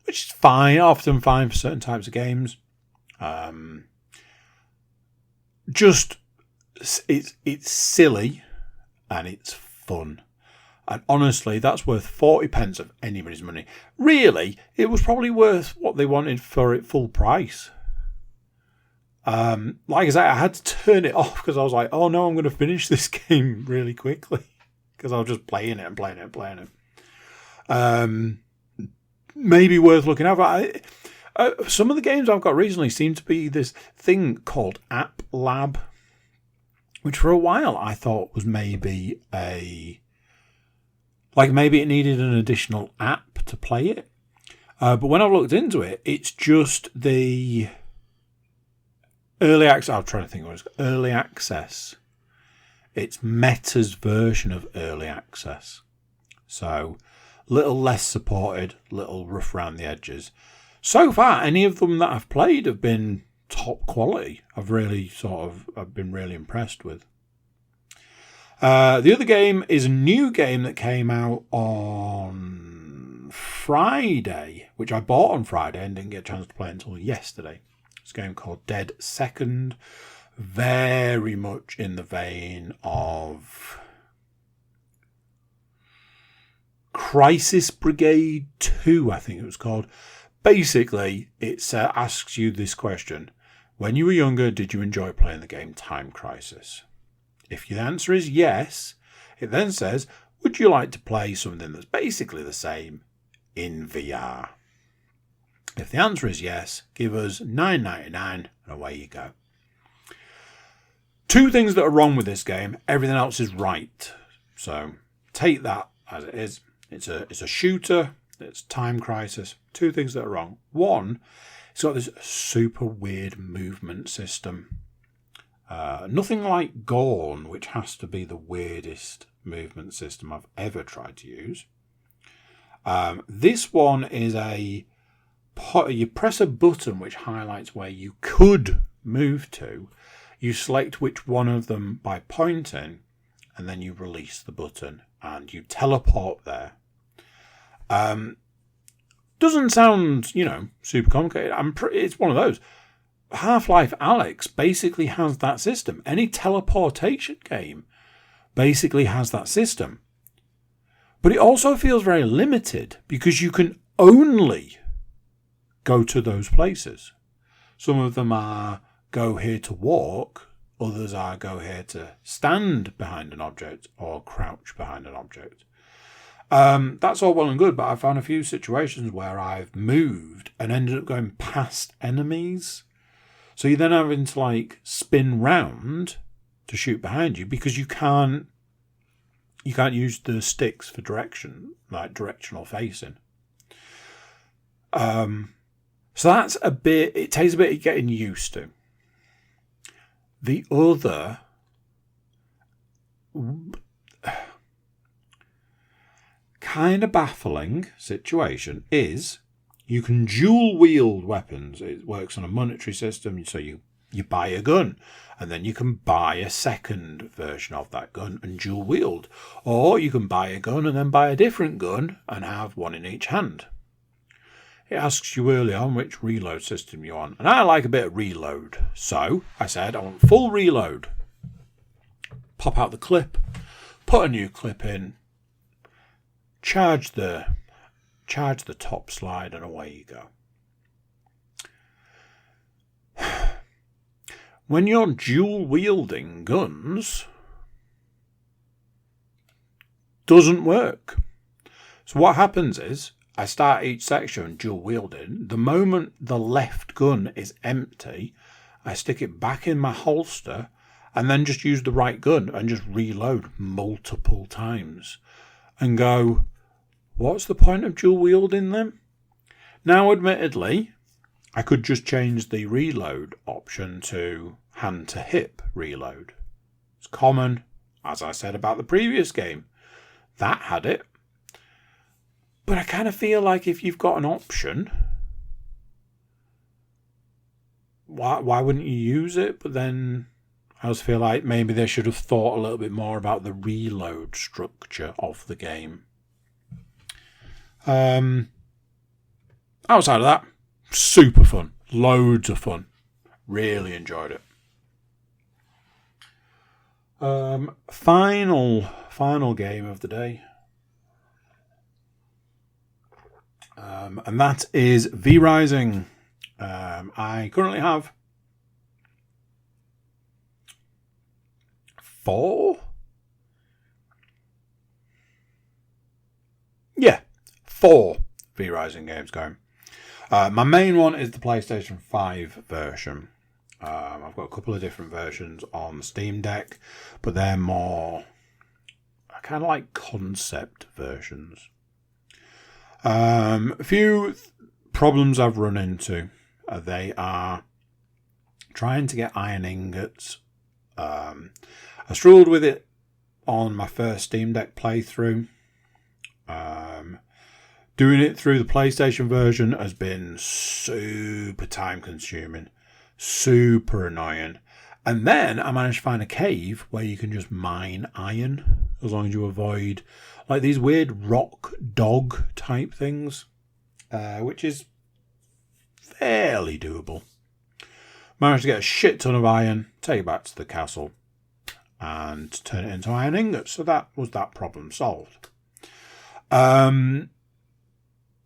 which is fine, often fine for certain types of games. Just it's silly and it's fun, and honestly, that's worth 40 pence of anybody's money. Really, it was probably worth what they wanted for it full price. Like I say, I had to turn it off because I was like, oh no, I'm going to finish this game really quickly because I was just playing it. Maybe worth looking at. Some of the games I've got recently seem to be this thing called App Lab, which for a while I thought was maybe maybe it needed an additional app to play it. But when I've looked into it, it's just the early access. I'm trying to think what it's called. Early access. It's Meta's version of early access. So, little less supported, little rough around the edges. So far, any of them that I've played have been top quality. I've been really impressed with. The other game is a new game that came out on Friday, which I bought on Friday and didn't get a chance to play until yesterday. It's a game called Dead Second. Very much in the vein of Crisis Brigade 2, I think it was called. Basically, it asks you this question. When you were younger, did you enjoy playing the game Time Crisis? If your answer is yes, it then says, would you like to play something that's basically the same in VR? If the answer is yes, give us $9.99 and away you go. Two things that are wrong with this game. Everything else is right. So take that as it is. It's a shooter. It's Time Crisis. Two things that are wrong. One, it's got this super weird movement system. Nothing like Gorn, which has to be the weirdest movement system I've ever tried to use. This one is you press a button which highlights where you could move to. You select which one of them by pointing, and then you release the button and you teleport there. Doesn't sound, super complicated. It's one of those. Half-Life Alyx basically has that system. Any teleportation game basically has that system. But it also feels very limited because you can only go to those places. Some of them are go here to walk. Others are go here to stand behind an object or crouch behind an object. That's all well and good, but I found a few situations where I've moved and ended up going past enemies. So you're then having to spin round to shoot behind you because you can't use the sticks for direction, like directional facing. So that's it takes a bit of getting used to. The other kind of baffling situation is you can dual wield weapons. It works on a monetary system, so you buy a gun and then you can buy a second version of that gun and dual wield. Or you can buy a gun and then buy a different gun and have one in each hand. It asks you early on which reload system you're on. And I like a bit of reload. So I said I want full reload. Pop out the clip, put a new clip in, charge the top slide, and away you go. When you're dual wielding guns, doesn't work. So what happens is I start each section dual wielding. The moment the left gun is empty, I stick it back in my holster and then just use the right gun and just reload multiple times and go, what's the point of dual wielding then? Now, admittedly, I could just change the reload option to hand to hip reload. It's common, as I said about the previous game. That had it. But I kind of feel like if you've got an option, why wouldn't you use it? But then I also feel like maybe they should have thought a little bit more about the reload structure of the game. Outside of that, super fun. Loads of fun. Really enjoyed it. Final game of the day. And that is V-Rising. I currently have 4 V-Rising games going. My main one is the PlayStation 5 version. I've got a couple of different versions on the Steam Deck, but they're more kind of like concept versions. A few problems I've run into. They are trying to get iron ingots. I struggled with it on my first Steam Deck playthrough. Doing it through the PlayStation version has been super time consuming, super annoying. And then I managed to find a cave where you can just mine iron, as long as you avoid like these weird rock dog type things, which is fairly doable. Managed to get a shit ton of iron, take it back to the castle, and turn it into iron ingots. So that was that problem solved.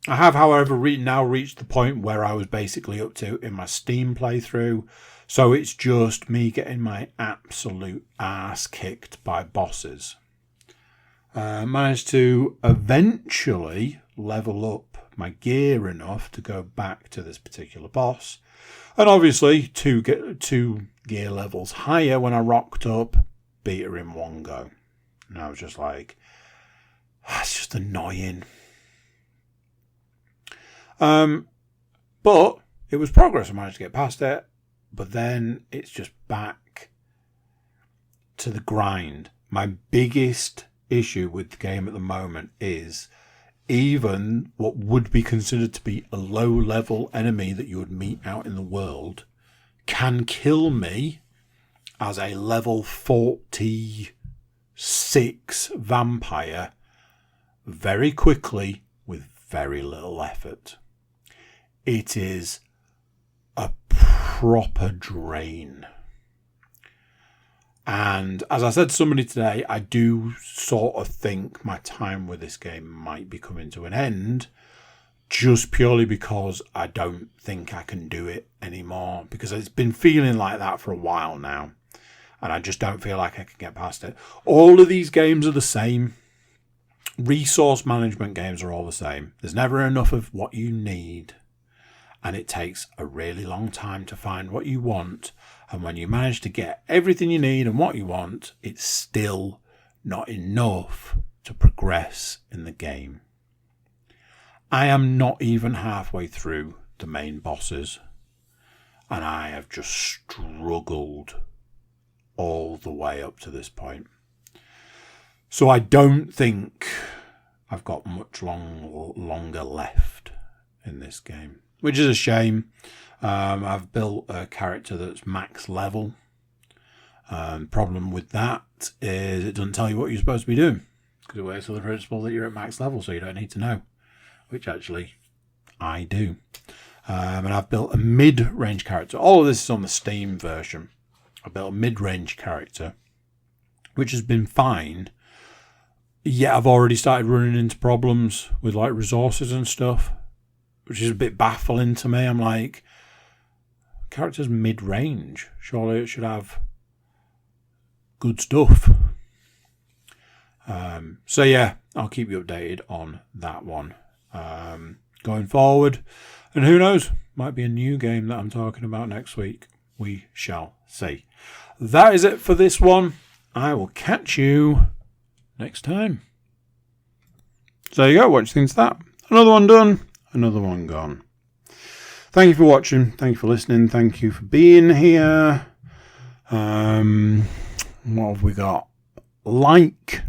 I have, however, now reached the point where I was basically up to in my Steam playthrough. So it's just me getting my absolute ass kicked by bosses. Managed to eventually level up my gear enough to go back to this particular boss. And obviously, two gear levels higher when I rocked up, beat her in one go. And I was just like, that's just annoying. But it was progress. I managed to get past it. But then it's just back to the grind. My biggest issue with the game at the moment is even what would be considered to be a low-level enemy that you would meet out in the world can kill me as a level 46 vampire very quickly with very little effort. It is a proper drain. And as I said to somebody today, I do sort of think my time with this game might be coming to an end just purely because I don't think I can do it anymore, because it's been feeling like that for a while now and I just don't feel like I can get past it. All of these games are the same. Resource management games are all the same. There's never enough of what you need. And it takes a really long time to find what you want. And when you manage to get everything you need and what you want, it's still not enough to progress in the game. I am not even halfway through the main bosses. And I have just struggled all the way up to this point. So I don't think I've got much longer left in this game, which is a shame. I've built a character that's max level. Problem with that is it doesn't tell you what you're supposed to be doing, because it works on the principle that you're at max level, so you don't need to know, which actually I do. And I've built a mid-range character. All of this is on the Steam version. I built a mid-range character, which has been fine. Yet I've already started running into problems with like resources and stuff, which is a bit baffling to me. I'm like, character's mid-range. Surely it should have good stuff. So yeah, I'll keep you updated on that one going forward. And who knows, might be a new game that I'm talking about next week. We shall see. That is it for this one. I will catch you next time. So there you go. What do you think of that? Another one done. Another one gone. Thank you for watching. Thank you for listening. Thank you for being here. What have we got? Like,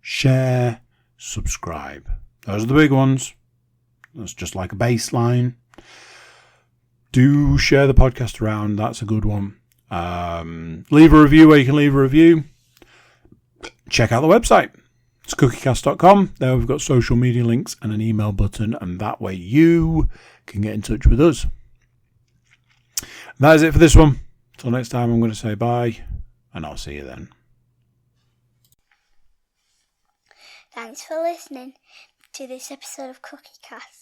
share, subscribe. Those are the big ones. That's just like a baseline. Do share the podcast around. That's a good one. Leave a review where you can leave a review. Check out the website. It's cookiecast.com. There we've got social media links and an email button, and that way you can get in touch with us. That is it for this one. Until next time, I'm going to say bye, and I'll see you then. Thanks for listening to this episode of Cookie Cast.